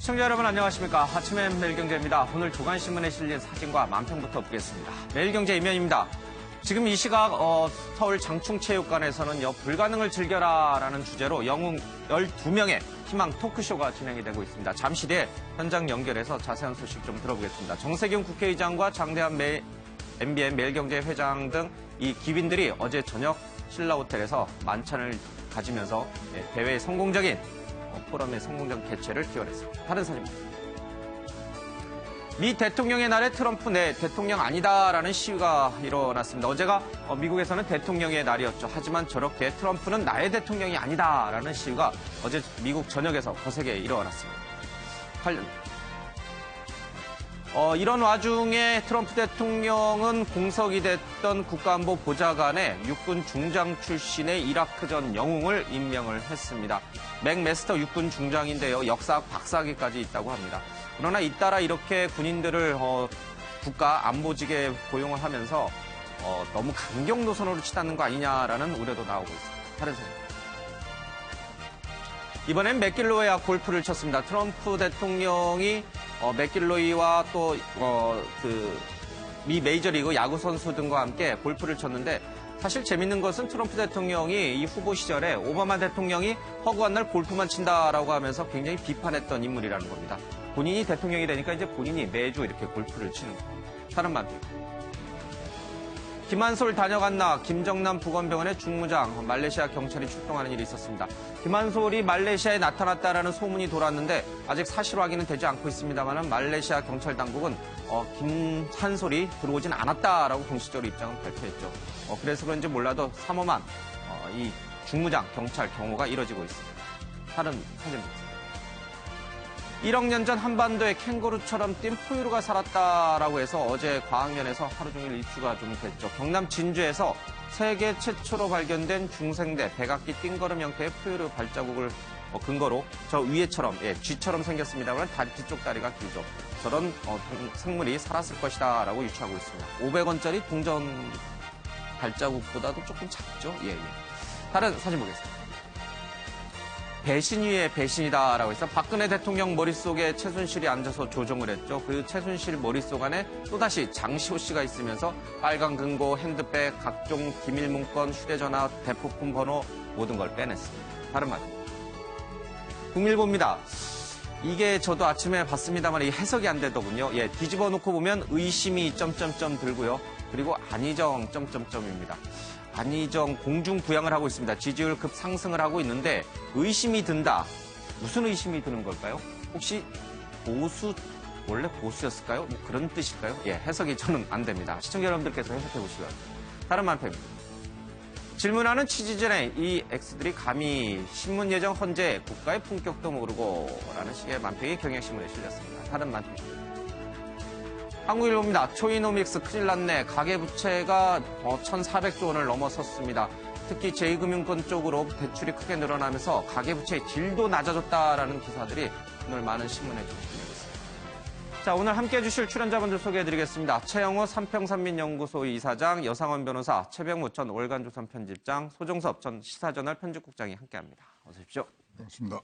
시청자 여러분 안녕하십니까. 아침엔 매일경제입니다. 오늘 조간신문에 실린 사진과 만평부터 보겠습니다. 매일경제 이면입니다. 지금 이 시각 서울 장충체육관에서는 불가능을 즐겨라라는 주제로 영웅 12명의 희망 토크쇼가 진행이 되고 있습니다. 잠시 뒤에 현장 연결해서 자세한 소식 좀 들어보겠습니다. 정세균 국회의장과 장대한 MBN 매일경제 회장 등 이 기빈들이 어제 저녁 신라호텔에서 만찬을 가지면서 대회의 성공적인 포럼의 성공적 개최를 기원했습니다. 다른 사진입니다. 미 대통령의 날에 트럼프 내 대통령 아니다라는 시위가 일어났습니다. 어제가 미국에서는 대통령의 날이었죠. 하지만 저렇게 트럼프는 나의 대통령이 아니다라는 시위가 어제 미국 전역에서 거세게 일어났습니다. 이런 와중에 트럼프 대통령은 공석이 됐던 국가안보 보좌관에 육군 중장 출신의 이라크전 영웅을 임명을 했습니다. 맥메스터 육군 중장인데요. 역사학 박사학위까지 있다고 합니다. 그러나 잇따라 이렇게 군인들을 국가 안보직에 고용을 하면서 너무 강경 노선으로 치닫는 거 아니냐라는 우려도 나오고 있습니다. 다른 사진. 이번엔 맥길로이와 골프를 쳤습니다. 트럼프 대통령이 맥길로이와 또 미 메이저리그 야구 선수 등과 함께 골프를 쳤는데 사실 재밌는 것은 트럼프 대통령이 이 후보 시절에 오바마 대통령이 허구한 날 골프만 친다라고 하면서 굉장히 비판했던 인물이라는 겁니다. 본인이 대통령이 되니까 이제 본인이 매주 이렇게 골프를 치는 겁니다. 다른 만평. 김한솔 다녀갔나 김정남 부검병원의 중무장 말레이시아 경찰이 출동하는 일이 있었습니다. 김한솔이 말레이시아에 나타났다라는 소문이 돌았는데 아직 사실 확인은 되지 않고 있습니다만 말레이시아 경찰 당국은 김한솔이 들어오진 않았다라고 공식적으로 입장을 발표했죠. 그래서 그런지 몰라도 삼엄한 이 중무장 경찰 경호가 이뤄지고 있습니다. 다른 사진입니다. 1억 년 전 한반도에 캥거루처럼 뛴 포유류가 살았다라고 해서 어제 과학면에서 하루 종일 이슈가 좀 됐죠. 경남 진주에서 세계 최초로 발견된 중생대 백악기 띵걸음 형태의 포유류 발자국을 근거로 저 위에처럼 쥐처럼 생겼습니다만 다리 뒤쪽 다리가 길죠. 저런 생물이 살았을 것이다라고 유추하고 있습니다. 500원짜리 동전 발자국보다도 조금 작죠. 다른 사진 보겠습니다. 배신 위에 배신이다라고 해서 박근혜 대통령 머릿속에 최순실이 앉아서 조종을 했죠. 그 최순실 머릿속 안에 또다시 장시호 씨가 있으면서 빨간 금고, 핸드백, 각종 기밀 문건, 휴대전화, 대포폰 번호 모든 걸 빼냈습니다. 다른 말. 국밀보입니다. 이게 저도 아침에 봤습니다만 이 해석이 안 되더군요. 뒤집어 놓고 보면 의심이 점점점 들고요. 그리고 안희정 점점점입니다. 안희정 공중부양을 하고 있습니다. 지지율 급 상승을 하고 있는데 의심이 든다. 무슨 의심이 드는 걸까요? 혹시 원래 보수였을까요? 뭐 그런 뜻일까요? 해석이 저는 안 됩니다. 시청자 여러분들께서 해석해 보시고요. 다른 만평입니다. 질문하는 취지전에 이 X들이 감히 신문 예정 헌재 국가의 품격도 모르고 라는 식의 만평이 경향신문에 실렸습니다. 다른 만평입니다. 한국일보입니다. 초이노믹스 큰일 났네. 가계부채가 1,400조 원을 넘어섰습니다. 특히 제2금융권 쪽으로 대출이 크게 늘어나면서 가계부채의 질도 낮아졌다라는 기사들이 오늘 많은 신문에 좀 실리고 있습니다. 자, 오늘 함께해 주실 출연자분들 소개해드리겠습니다. 최영호 삼평산민연구소 이사장, 여상원 변호사, 최병무 전 월간조선 편집장, 소종섭 전 시사저널 편집국장이 함께합니다. 어서 오십시오. 반갑습니다.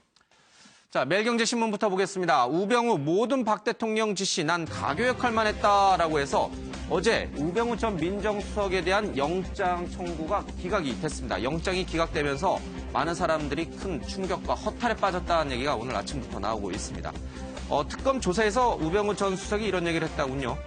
자, 매일경제신문부터 보겠습니다. 우병우 모든 박 대통령 지시 난 가교 역할만 했다라고 해서 어제 우병우 전 민정수석에 대한 영장 청구가 기각이 됐습니다. 영장이 기각되면서 많은 사람들이 큰 충격과 허탈에 빠졌다는 얘기가 오늘 아침부터 나오고 있습니다. 특검 조사에서 우병우 전 수석이 이런 얘기를 했다군요.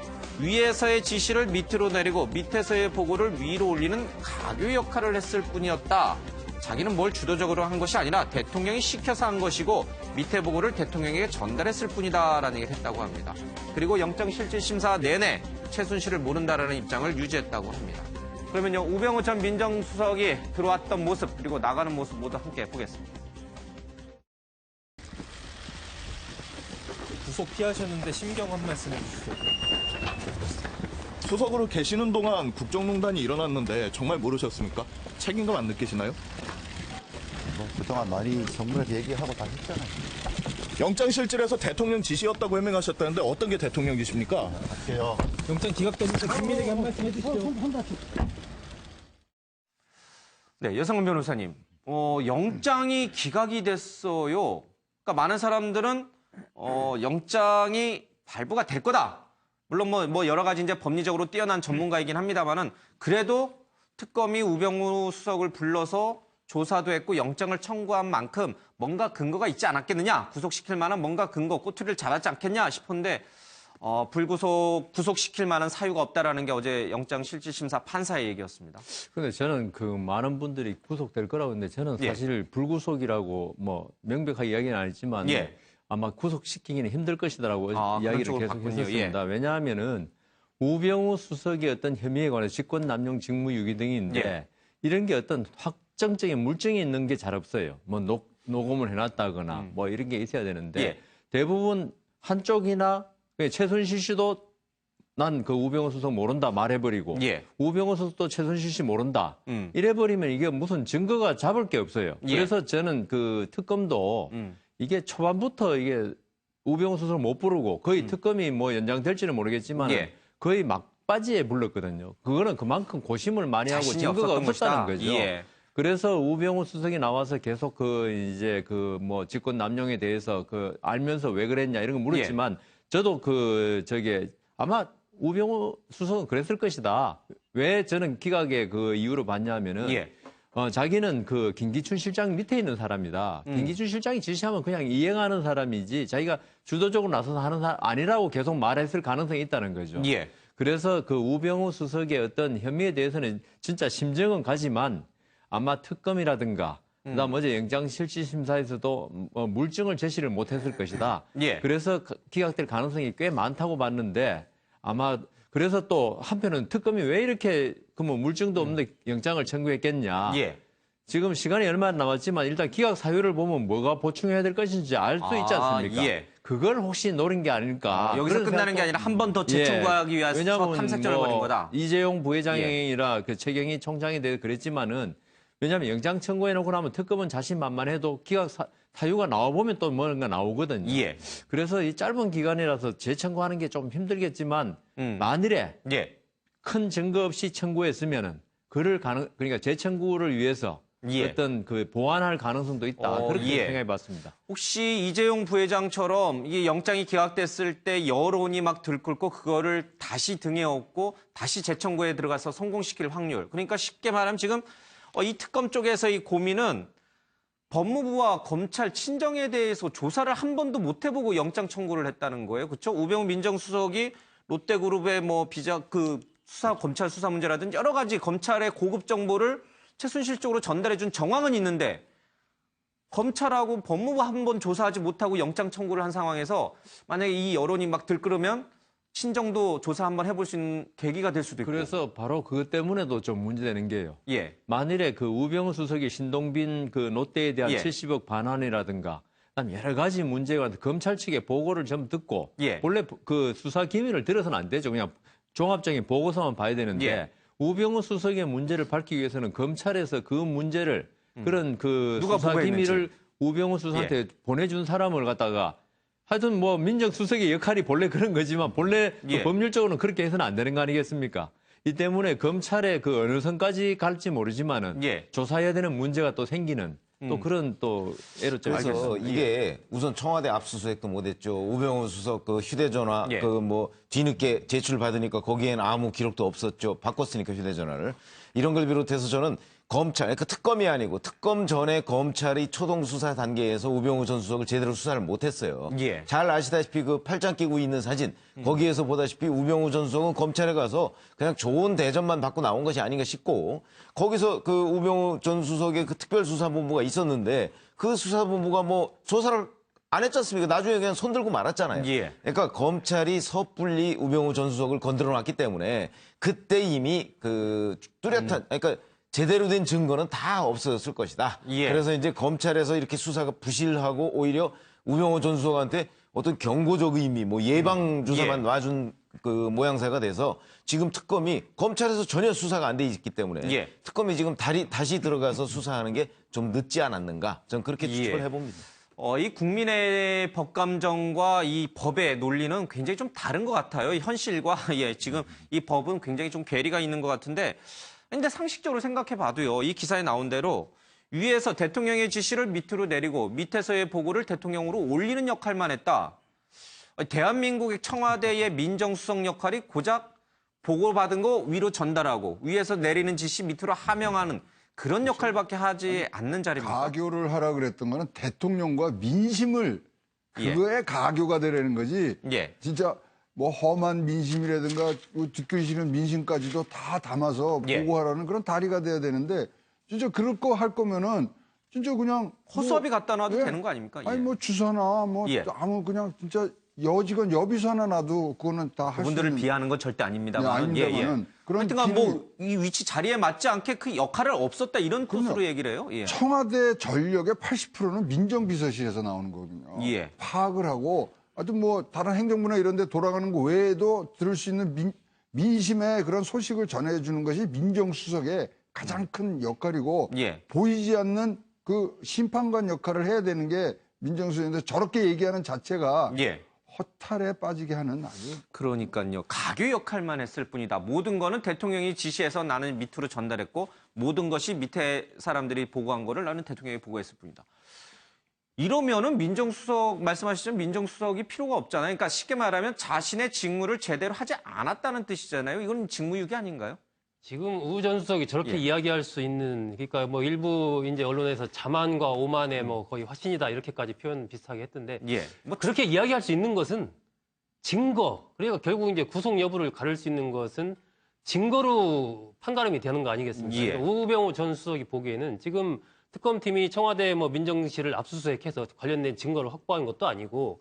위에서의 지시를 밑으로 내리고 밑에서의 보고를 위로 올리는 가교 역할을 했을 뿐이었다. 자기는 뭘 주도적으로 한 것이 아니라 대통령이 시켜서 한 것이고 밑에 보고를 대통령에게 전달했을 뿐이다라는 얘기를 했다고 합니다. 그리고 영장실질심사 내내 최순실을 모른다라는 입장을 유지했다고 합니다. 그러면요, 우병우 전 민정수석이 들어왔던 모습 그리고 나가는 모습 모두 함께 보겠습니다. 구속 피하셨는데 심경 한 말씀 해주시죠. 수석으로 계시는 동안 국정농단이 일어났는데 정말 모르셨습니까? 책임감 안 느끼시나요? 그동안 많이 정부에서 얘기하고 다 했잖아요. 영장실질에서 대통령 지시였다고 해명하셨다는데 어떤 게 대통령 지시입니까? 할게요. 영장 기각되면서 국민에게 한 말씀 해주시죠. 네, 여상원 변호사님. 영장이 기각이 됐어요. 그러니까 많은 사람들은 영장이 발부가 될 거다. 물론 뭐 여러 가지 이제 법리적으로 뛰어난 전문가이긴 합니다만은 그래도 특검이 우병우 수석을 불러서 조사도 했고 영장을 청구한 만큼 뭔가 근거가 있지 않았겠느냐, 구속시킬 만한 뭔가 근거, 꼬투리를 잡았지 않겠냐 싶은데 구속시킬 만한 사유가 없다라는 게 어제 영장실질심사 판사의 얘기였습니다. 근데 저는 그 많은 분들이 구속될 거라고 했는데 저는 예. 사실 불구속이라고 뭐 명백하게 이야기는 안 했지만 예. 아마 구속시키기는 힘들 것이다라고 그런 이야기를 쪽으로 계속 봤군요. 했었습니다. 왜냐하면은 우병우 수석의 어떤 혐의에 관해 직권 남용 직무유기 등인데 예. 이런 게 어떤 확정적인 물증이 있는 게 잘 없어요. 뭐 녹음을 해놨다거나 뭐 이런 게 있어야 되는데 예. 대부분 한쪽이나 최순실 씨도 난 그 우병우 수석 모른다 말해버리고 예. 우병우 수석도 최순실 씨 모른다 음. 이래버리면 이게 무슨 증거가 잡을 게 없어요. 예. 그래서 저는 그 특검도 이게 초반부터 이게 우병우 수석을 못 부르고 거의 특검이 뭐 연장될지는 모르겠지만 예. 거의 막바지에 불렀거든요. 그거는 그만큼 고심을 많이 하고 자신이 증거가 없었던 없었다는 것이다. 거죠. 예. 그래서 우병우 수석이 나와서 계속 이제 뭐 직권 남용에 대해서 알면서 왜 그랬냐 이런 거 물었지만 저도 아마 우병우 수석은 그랬을 것이다. 왜 저는 기각의 그 이유로 봤냐면은 예. 자기는 그 김기춘 실장 밑에 있는 사람이다. 김기춘 실장이 지시하면 그냥 이행하는 사람이지 자기가 주도적으로 나서서 하는 사람 아니라고 계속 말했을 가능성이 있다는 거죠. 예. 그래서 그 우병우 수석의 어떤 혐의에 대해서는 진짜 심정은 가지만 아마 특검이라든가 그다음 어제 영장실질심사에서도 물증을 제시를 못했을 것이다. 예. 그래서 기각될 가능성이 꽤 많다고 봤는데 아마 그래서 또 한편은 특검이 왜 이렇게 뭐 물증도 없는데 영장을 청구했겠냐. 예. 지금 시간이 얼마 안 남았지만 일단 기각 사유를 보면 뭐가 보충해야 될 것인지 알 수 있지 않습니까? 예. 그걸 혹시 노린 게 아닐까. 여기서 그런 끝나는 게 생각도- 아니라 한 번 더 재청구하기 위해서 왜냐하면 탐색전을 벌인 거다. 이재용 부회장이라 그 최경희 총장에 대해 그랬지만은 왜냐하면 영장 청구해놓고 나면 특검은 자신만만해도 기각 사유가 나와보면 또 뭔가 나오거든요. 예. 그래서 이 짧은 기간이라서 재청구하는 게 좀 힘들겠지만 만일에 예. 큰 증거 없이 청구했으면은 그러니까 재청구를 위해서 예. 어떤 보완할 가능성도 있다. 그렇게 예. 생각해봤습니다. 혹시 이재용 부회장처럼 이 영장이 기각됐을 때 여론이 막 들끓고 그거를 다시 등에 업고 다시 재청구에 들어가서 성공시킬 확률. 그러니까 쉽게 말하면 지금 이 특검 쪽에서 이 고민은 법무부와 검찰 친정에 대해서 조사를 한 번도 못 해보고 영장 청구를 했다는 거예요. 그렇죠? 우병우 민정수석이 롯데그룹의 검찰 수사 문제라든지 여러 가지 검찰의 고급 정보를 최순실 쪽으로 전달해준 정황은 있는데 검찰하고 법무부 한 번 조사하지 못하고 영장 청구를 한 상황에서 만약에 이 여론이 막 들끓으면 친정도 조사 한번 해볼 수 있는 계기가 될 수도 있고. 그래서 바로 그것 때문에도 좀 문제되는 게요. 예. 만일에 그 우병우 수석이 신동빈 그 롯데에 대한 예. 70억 반환이라든가 그다음 여러 가지 문제가 검찰 측의 보고를 좀 듣고 예. 원래 그 수사 기밀을 들어서는 안 되죠. 그냥 종합적인 보고서만 봐야 되는데 예. 우병우 수석의 문제를 밝히기 위해서는 검찰에서 그 문제를 그런 그 누가 수사 보고했는지. 기밀을 우병우 수석한테 보내준 사람을 갖다가 하여튼 뭐 민정수석의 역할이 본래 그런 거지만 본래 예. 법률적으로는 그렇게 해서는 안 되는 거 아니겠습니까? 이 때문에 검찰의 그 어느 선까지 갈지 모르지만은 예. 조사해야 되는 문제가 또 생기는 또 그런 또 애로점이 그래서 있겠습니다. 이게 우선 청와대 압수수색도 못했죠. 우병우 수석 그 휴대전화 예. 뒤늦게 제출받으니까 거기엔 아무 기록도 없었죠. 바꿨으니까 휴대전화를. 이런 걸 비롯해서 저는 검찰, 그러니까 특검이 아니고 특검 전에 검찰이 초동 수사 단계에서 우병우 전 수석을 제대로 수사를 못했어요. 예. 잘 아시다시피 그 팔짱 끼고 있는 사진 거기에서 보다시피 우병우 전 수석은 검찰에 가서 그냥 좋은 대접만 받고 나온 것이 아닌가 싶고 거기서 그 우병우 전 수석의 그 특별수사본부가 있었는데 그 수사본부가 뭐 조사를 안 했지 않습니까? 나중에 그냥 손들고 말았잖아요. 예. 그러니까 검찰이 섣불리 우병우 전 수석을 건드려 놨기 때문에 그때 이미 그 뚜렷한 그러니까 제대로 된 증거는 다 없어졌을 것이다. 예. 그래서 이제 검찰에서 이렇게 수사가 부실하고 오히려 우병우 전 수석한테 어떤 경고적 의미, 뭐 예방 주사만 예. 놔준 그 모양새가 돼서 지금 특검이 검찰에서 전혀 수사가 안 돼 있기 때문에 예. 특검이 지금 다시 들어가서 수사하는 게 좀 늦지 않았는가? 저는 그렇게 추측을 예. 해봅니다. 이 국민의 법감정과 이 법의 논리는 굉장히 좀 다른 것 같아요. 이 현실과 지금 이 법은 굉장히 좀 괴리가 있는 것 같은데, 근데 상식적으로 생각해 봐도요. 이 기사에 나온 대로 위에서 대통령의 지시를 밑으로 내리고 밑에서의 보고를 대통령으로 올리는 역할만 했다. 대한민국의 청와대의 민정수석 역할이 고작 보고받은 거 위로 전달하고 위에서 내리는 지시 밑으로 하명하는 그런 역할밖에 하지 않는 자리입니다. 가교를 하라 그랬던 거는 대통령과 민심을 그거에 가교가 되라는 거지. 예. 진짜 뭐 험한 민심이라든가 듣기 싫은 민심까지도 다 담아서 예. 보고하라는 그런 다리가 돼야 되는데 진짜 그럴 거 할 거면은 진짜 그냥 허수아비 갖다 놔도 예. 되는 거 아닙니까? 예. 아니 뭐 주사나 뭐 예. 아무 그냥 진짜 여직원 여비서 하나 놔도 그거는 다 할 수 그분들을 있는 비하는 건 절대 아닙니다만. 아닙니다만은 그런 하여튼간 기능이- 뭐 이 위치 자리에 맞지 않게 그 역할을 없었다 이런 뜻으로 얘기를 해요. 예. 청와대 전력의 80%는 민정비서실에서 나오는 거거든요. 예. 파악을 하고 하여튼 뭐 다른 행정부나 이런 데 돌아가는 거 외에도 들을 수 있는 민심의 그런 소식을 전해주는 것이 민정수석의 가장 큰 역할이고 예. 보이지 않는 그 심판관 역할을 해야 되는 게 민정수석인데 저렇게 얘기하는 자체가 예. 허탈에 빠지게 하는 아주 그러니까요. 가교 역할만 했을 뿐이다. 모든 거는 대통령이 지시해서 나는 밑으로 전달했고 모든 것이 밑에 사람들이 보고한 거를 나는 대통령이 보고했을 뿐이다. 이러면은 민정수석 말씀하시죠. 민정수석이 필요가 없잖아요. 그러니까 쉽게 말하면 자신의 직무를 제대로 하지 않았다는 뜻이잖아요. 이건 직무유기 아닌가요? 지금 우 전 수석이 저렇게 예. 이야기할 수 있는, 그러니까 뭐 일부 이제 언론에서 자만과 오만의 뭐 거의 화신이다 이렇게까지 표현 비슷하게 했던데 예. 뭐 그렇게 이야기할 수 있는 것은 증거, 그러니까 결국 이제 구속 여부를 가를 수 있는 것은 증거로 판가름이 되는 거 아니겠습니까? 예. 그러니까 우병우 전 수석이 보기에는 지금 특검팀이 청와대 뭐 민정실을 압수수색해서 관련된 증거를 확보한 것도 아니고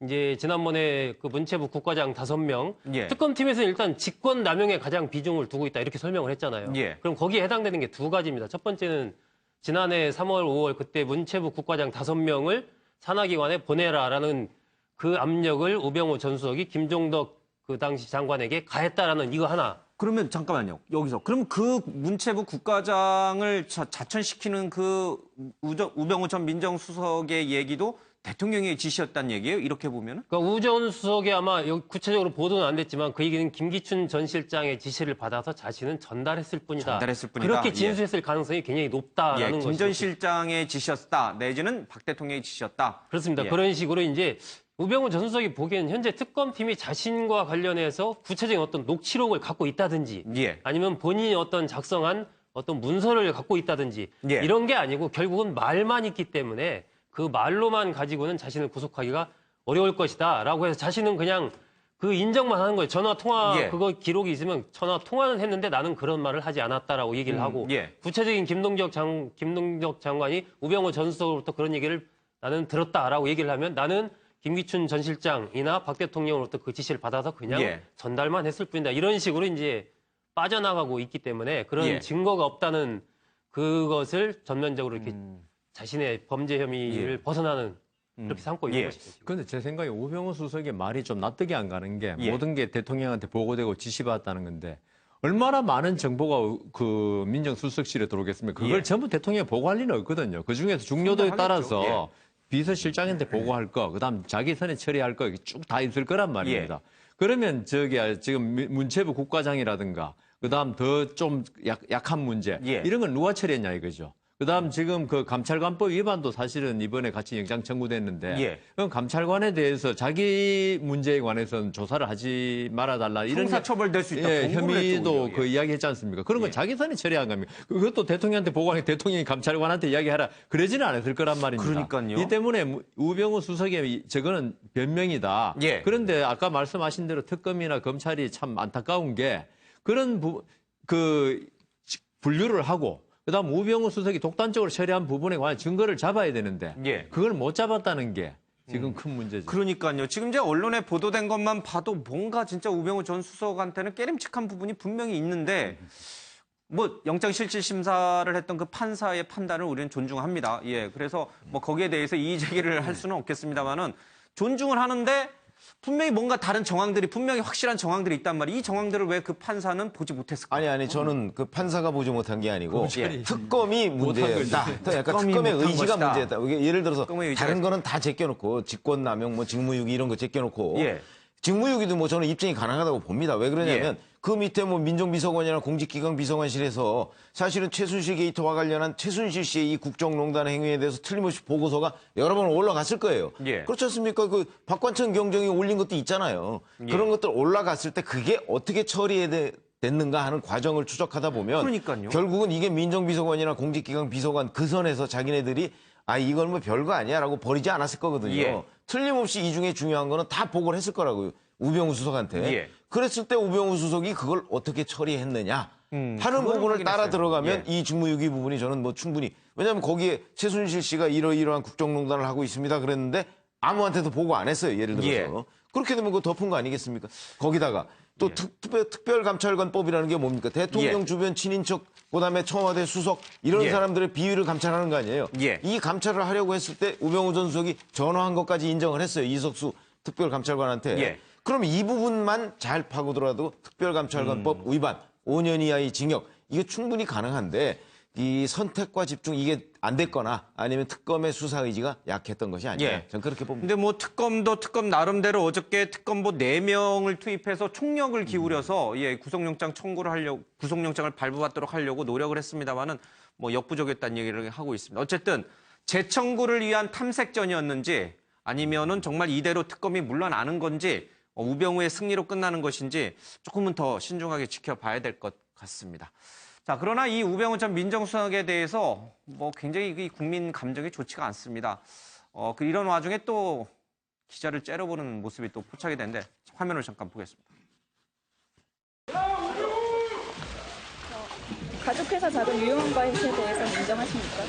이제 지난번에 그 문체부 국과장 5명 예. 특검팀에서 일단 직권 남용에 가장 비중을 두고 있다 이렇게 설명을 했잖아요. 예. 그럼 거기에 해당되는 게 두 가지입니다. 첫 번째는 지난해 3월, 5월 그때 문체부 국과장 5명을 산하기관에 보내라라는 그 압력을 우병우 전 수석이 김종덕 그 당시 장관에게 가했다라는 이거 하나. 그러면 잠깐만요. 여기서 그럼 그 문체부 국과장을 자천시키는 그 우병우 전 민정수석의 얘기도 대통령의 지시였다는 얘기예요? 이렇게 보면은? 그러니까 우 전 수석이 아마 여기 구체적으로 보도는 안 됐지만 그 얘기는 김기춘 전 실장의 지시를 받아서 자신은 전달했을 뿐이다. 전달했을 뿐이다. 그렇게 예. 진술했을 가능성이 굉장히 높다라는 예, 것이죠. 김 전 실장의 지시였다. 내지는 박 대통령의 지시였다. 그렇습니다. 예. 그런 식으로 이제 우병우 전 수석이 보기에는 현재 특검팀이 자신과 관련해서 구체적인 어떤 녹취록을 갖고 있다든지 예. 아니면 본인이 어떤 작성한 어떤 문서를 갖고 있다든지 예. 이런 게 아니고 결국은 말만 있기 때문에 그 말로만 가지고는 자신을 구속하기가 어려울 것이다라고 해서 자신은 그냥 그 인정만 하는 거예요. 전화 통화 예. 그거 기록이 있으면 전화 통화는 했는데 나는 그런 말을 하지 않았다라고 얘기를 하고 예. 구체적인 김동적 장관이 우병우 전 수석으로부터 그런 얘기를 나는 들었다라고 얘기를 하면 나는 김기춘 전 실장이나 박 대통령으로부터 그 지시를 받아서 그냥 예. 전달만 했을 뿐이다. 이런 식으로 이제 빠져나가고 있기 때문에 그런 예. 증거가 없다는 그것을 전면적으로 이렇게 자신의 범죄 혐의를 벗어나는 그렇게 삼고 있는 예. 것이죠. 지금. 근데 제 생각에 우병우 수석의 말이 좀 납득이 안 가는 게 예. 모든 게 대통령한테 보고되고 지시받았다는 건데 얼마나 많은 정보가 그 민정수석실에 들어오겠습니까? 그걸 예. 전부 대통령에 보고할 리는 없거든요. 그중에서 중요도에 상당하겠죠. 따라서 비서실장한테 보고할 거, 그다음 자기 선에 처리할 거 쭉 다 있을 거란 말입니다. 그러면 저기 지금 문체부 국과장이라든가 그다음 더 좀 약한 문제 예. 이런 건 누가 처리했냐 이거죠. 그다음 지금 그 감찰관법 위반도 사실은 이번에 같이 영장 청구됐는데 예. 그럼 감찰관에 대해서 자기 문제에 관해서는 조사를 하지 말아달라 이런 형사처벌될 수 있다. 예, 공고를 혐의도 했죠, 그 예. 이야기했지 않습니까? 그런 건 예. 자기 선에 처리한 겁니다. 그것도 대통령한테 보고하니 대통령이 감찰관한테 이야기하라 그러지는 않았을 거란 말입니다. 그러니까요. 이 때문에 우병우 수석의 저거는 변명이다. 예. 그런데 아까 말씀하신 대로 특검이나 검찰이 참 안타까운 게 그런 그 분류를 하고 그다음 우병우 수석이 독단적으로 처리한 부분에 관한 증거를 잡아야 되는데 예. 그걸 못 잡았다는 게 지금 큰 문제죠. 그러니까요. 지금 이제 언론에 보도된 것만 봐도 뭔가 진짜 우병우 전 수석한테는 깨림칙한 부분이 분명히 있는데 뭐 영장실질심사를 했던 그 판사의 판단을 우리는 존중합니다. 예, 그래서 뭐 거기에 대해서 이의 제기를 할 수는 없겠습니다만은 존중을 하는데 분명히 뭔가 다른 정황들이 분명히 확실한 정황들이 있단 말이에요. 이 정황들을 왜 그 판사는 보지 못했을까? 아니 저는 그 판사가 보지 못한 게 아니고 검찰이 특검이 문제였다. 또 약간 특검이 특검의 못한 의지가 것이다. 문제였다. 이게 예를 들어서 특검의 의지가 다른 거는 다 제껴놓고 직권남용, 뭐 직무유기 이런 거 제껴놓고 예. 직무유기도 뭐 저는 입증이 가능하다고 봅니다. 왜 그러냐면 그 밑에 뭐 민정비서관이나 공직기강 비서관실에서 사실은 최순실 게이트와 관련한 최순실 씨의 이 국정농단 행위에 대해서 틀림없이 보고서가 여러 번 올라갔을 거예요. 예. 그렇지 않습니까? 그 박관천 경정이 올린 것도 있잖아요. 그런 것들 올라갔을 때 그게 어떻게 됐는가 하는 과정을 추적하다 보면 그러니까요. 결국은 이게 민정비서관이나 공직기강 비서관 그 선에서 자기네들이 이건 뭐 별거 아니야라고 버리지 않았을 거거든요. 예. 틀림없이 이 중에 중요한 거는 다 보고를 했을 거라고요. 우병우 수석한테. 예. 그랬을 때 우병우 수석이 그걸 어떻게 처리했느냐 하는 그거를 부분을 따라 확인했어요. 들어가면 이 직무유기 부분이 저는 뭐 충분히 왜냐하면 거기에 최순실 씨가 이러이러한 국정농단을 하고 있습니다 그랬는데 아무한테도 보고 안 했어요. 예를 들어서. 예. 그렇게 되면 그거 덮은 거 아니겠습니까? 거기다가 또 특별감찰관법이라는 게 뭡니까? 대통령 예. 주변 친인척, 그다음에 청와대 수석 이런 예. 사람들의 비위를 감찰하는 거 아니에요? 예. 이 감찰을 하려고 했을 때 우병우 전 수석이 전화한 것까지 인정을 했어요. 이석수 특별감찰관한테. 예. 그럼 이 부분만 잘 파고들어도 특별감찰관법 위반 5년 이하의 징역 이게 충분히 가능한데 이 선택과 집중 이게 안 됐거나 아니면 특검의 수사 의지가 약했던 것이 아니냐. 예. 저는 그렇게 봅니다. 근데 뭐 특검도 특검 나름대로 어저께 특검보 4명을 투입해서 총력을 기울여서 구속영장 청구를 하려고 구속영장을 발부받도록 하려고 노력을 했습니다만은 뭐 역부족이었다는 얘기를 하고 있습니다. 어쨌든 재청구를 위한 탐색전이었는지 아니면은 정말 이대로 특검이 물러나는 건지 우병우의 승리로 끝나는 것인지 조금은 더 신중하게 지켜봐야 될 것 같습니다. 자, 그러나 이 우병우 전 민정수석에 대해서 뭐 굉장히 이 국민 감정이 좋지가 않습니다. 이런 와중에 또 기자를 째려보는 모습이 또 포착이 되는데 화면을 잠깐 보겠습니다. 가족회사 자금 유용 과실에 대해서 인정하십니까?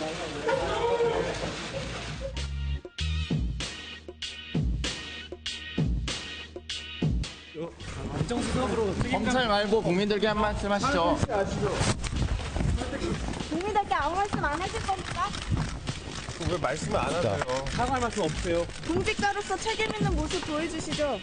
검찰 말고 국민들께 한 말씀 하시죠. 국민들께 아무 말씀 안 하실 겁니까? 왜 말씀을 안 하세요? 사과할 말씀 없으세요? 공직자로서 책임 있는 모습 보여주시죠.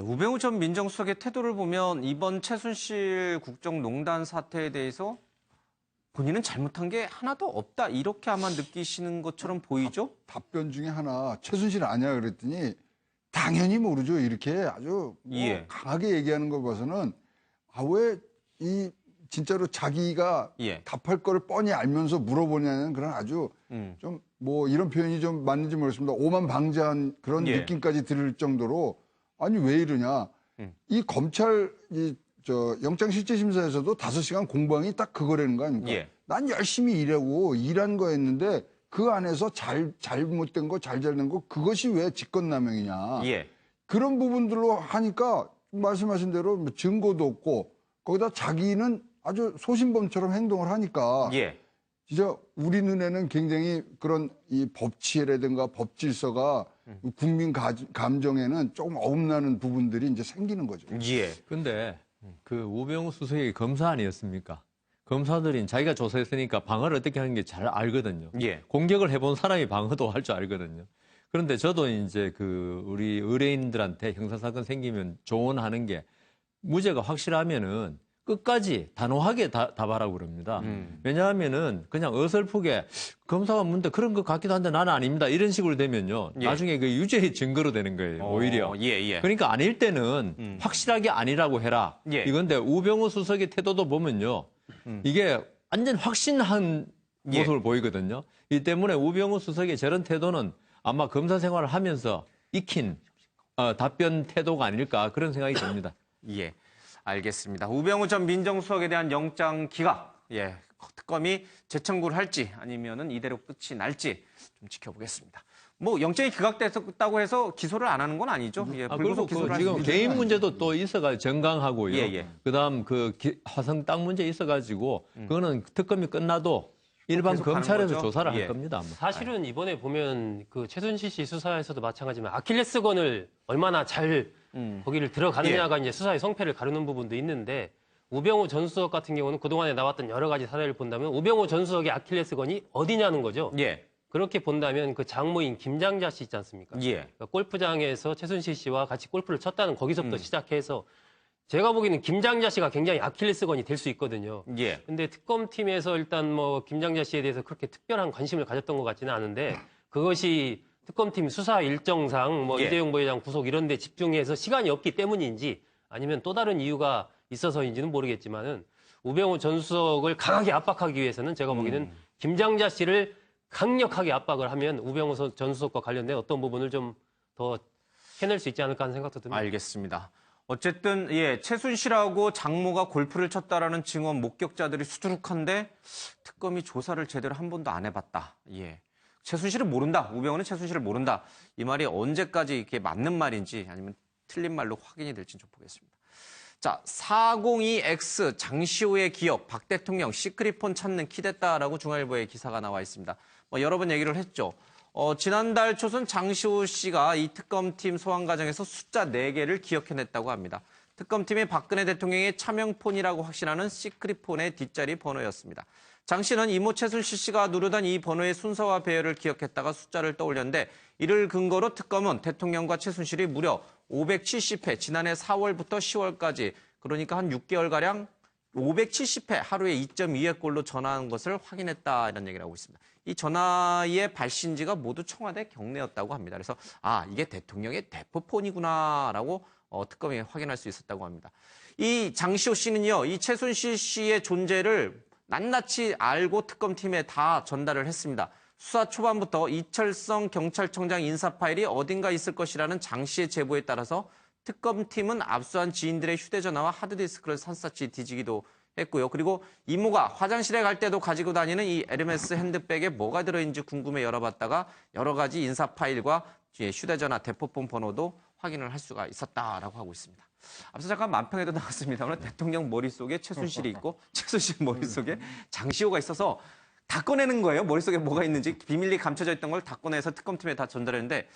우병우 전 민정수석의 태도를 보면 이번 최순실 국정농단 사태에 대해서 본인은 잘못한 게 하나도 없다 이렇게 아마 느끼시는 것처럼 보이죠? 답변 중에 하나 최순실 아니야 그랬더니 당연히 모르죠. 이렇게 아주 뭐 강하게 얘기하는 거 봐서는 왜 이 진짜로 자기가 답할 거를 뻔히 알면서 물어보냐는 그런 아주 좀 뭐 이런 표현이 좀 맞는지 모르겠습니다. 오만방자한 그런 느낌까지 들을 정도로 아니 왜 이러냐. 이 검찰 영장실질심사에서도 5시간 공방이 딱 그거라는 거 아닙니까? 난 열심히 일하고 일한 거였는데 그 안에서 잘못된 거, 잘된 거 그것이 왜 직권남용이냐. 그런 부분들로 하니까 말씀하신 대로 뭐 증거도 없고 거기다 자기는 아주 소신범처럼 행동을 하니까 진짜 우리 눈에는 굉장히 그런 이 법치라든가 법질서가 국민 감정에는 조금 어긋나는 부분들이 이제 생기는 거죠. 근데 그 우병우 수석이 검사 아니었습니까? 검사들인 자기가 조사했으니까 방어를 어떻게 하는 게 잘 알거든요. 공격을 해본 사람이 방어도 할 줄 알거든요. 그런데 저도 이제 그 우리 의뢰인들한테 형사사건 생기면 조언하는 게 무죄가 확실하면은 끝까지 단호하게 답하라고 그럽니다. 왜냐하면은 그냥 어설프게 검사가 묻는데 그런 것 같기도 한데 나는 아닙니다. 이런 식으로 되면요. 나중에 그 유죄의 증거로 되는 거예요. 오히려. 그러니까 아닐 때는 확실하게 아니라고 해라. 이건데 우병우 수석의 태도도 보면요. 이게 완전 확신한 모습을 보이거든요. 이 때문에 우병우 수석의 저런 태도는 아마 검사 생활을 하면서 익힌 답변 태도가 아닐까 그런 생각이 듭니다. 알겠습니다. 우병우 전 민정수석에 대한 영장 기각, 특검이 재청구를 할지 아니면은 이대로 끝이 날지 좀 지켜보겠습니다. 뭐 영장이 기각됐다고 해서 기소를 안 하는 건 아니죠? 그리고 지금 개인 문제도 또 있어가지고 정강하고요. 그다음 화성 땅 문제 있어가지고 그거는 특검이 끝나도 일반 검찰에서 조사를 할 겁니다. 아마. 사실은 이번에 보면 그 최순실 씨 수사에서도 마찬가지지만 아킬레스건을 얼마나 잘 거기를 들어가느냐가 이제 수사의 성패를 가르는 부분도 있는데 우병우 전 수석 같은 경우는 그동안에 나왔던 여러 가지 사례를 본다면 우병우 전 수석의 아킬레스건이 어디냐는 거죠. 그렇게 본다면 그 장모인 김장자 씨 있지 않습니까? 그러니까 골프장에서 최순실 씨와 같이 골프를 쳤다는 거기서부터 시작해서 제가 보기에는 김장자 씨가 굉장히 아킬레스건이 될 수 있거든요. 예. 근데 특검팀에서 일단 뭐 김장자 씨에 대해서 그렇게 특별한 관심을 가졌던 것 같지는 않은데 그것이 특검팀 수사 일정상 뭐 예. 이재용 부회장 구속 이런 데 집중해서 시간이 없기 때문인지 아니면 또 다른 이유가 있어서인지는 모르겠지만은 우병우 전 수석을 강하게 압박하기 위해서는 제가 보기에는 김장자 씨를 강력하게 압박을 하면 우병우 전 수석과 관련된 어떤 부분을 좀 더 해낼 수 있지 않을까 하는 생각도 듭니다. 알겠습니다. 어쨌든 예, 최순실하고 장모가 골프를 쳤다라는 증언 목격자들이 수두룩한데 특검이 조사를 제대로 한 번도 안 해봤다. 예, 최순실은 모른다. 우병우는 최순실을 모른다. 이 말이 언제까지 이게 맞는 말인지 아니면 틀린 말로 확인이 될지 좀 보겠습니다. 자, 402X 장시호의 기억, 박 대통령 시크릿폰 찾는 키됐다라고 중앙일보에 기사가 나와 있습니다. 뭐 여러 번 얘기를 했죠. 지난달 초순 장시호 씨가 이 특검팀 소환 과정에서 숫자 4개를 기억해냈다고 합니다. 특검팀이 박근혜 대통령의 차명폰이라고 확신하는 시크릿폰의 뒷자리 번호였습니다. 장 씨는 이모 최순실 씨가 누르던 이 번호의 순서와 배열을 기억했다가 숫자를 떠올렸는데 이를 근거로 특검은 대통령과 최순실이 무려 570회 지난해 4월부터 10월까지 그러니까 한 6개월가량 570회 하루에 2.2회 꼴로 전화한 것을 확인했다 이런 얘기를 하고 있습니다. 이 전화의 발신지가 모두 청와대 경내였다고 합니다. 그래서 이게 대통령의 대포폰이구나라고 특검이 확인할 수 있었다고 합니다. 이 장시호 씨는요, 이 최순실 씨의 존재를 낱낱이 알고 특검팀에 다 전달을 했습니다. 수사 초반부터 이철성 경찰청장 인사 파일이 어딘가 있을 것이라는 장 씨의 제보에 따라서 특검팀은 압수한 지인들의 휴대전화와 하드디스크를 샅샅이 뒤지기도 했고요. 그리고 이모가 화장실에 갈 때도 가지고 다니는 이 에르메스 핸드백에 뭐가 들어있는지 궁금해 열어봤다가 여러 가지 인사 파일과 휴대전화 대포폰 번호도 확인을 할 수가 있었다라고 하고 있습니다. 앞서 잠깐 만평에도 나왔습니다만 대통령 머릿속에 최순실이 있고 최순실 머릿속에 장시호가 있어서 다 꺼내는 거예요. 머릿속에 뭐가 있는지 비밀리 감춰져 있던 걸 다 꺼내서 특검팀에 다 전달했는데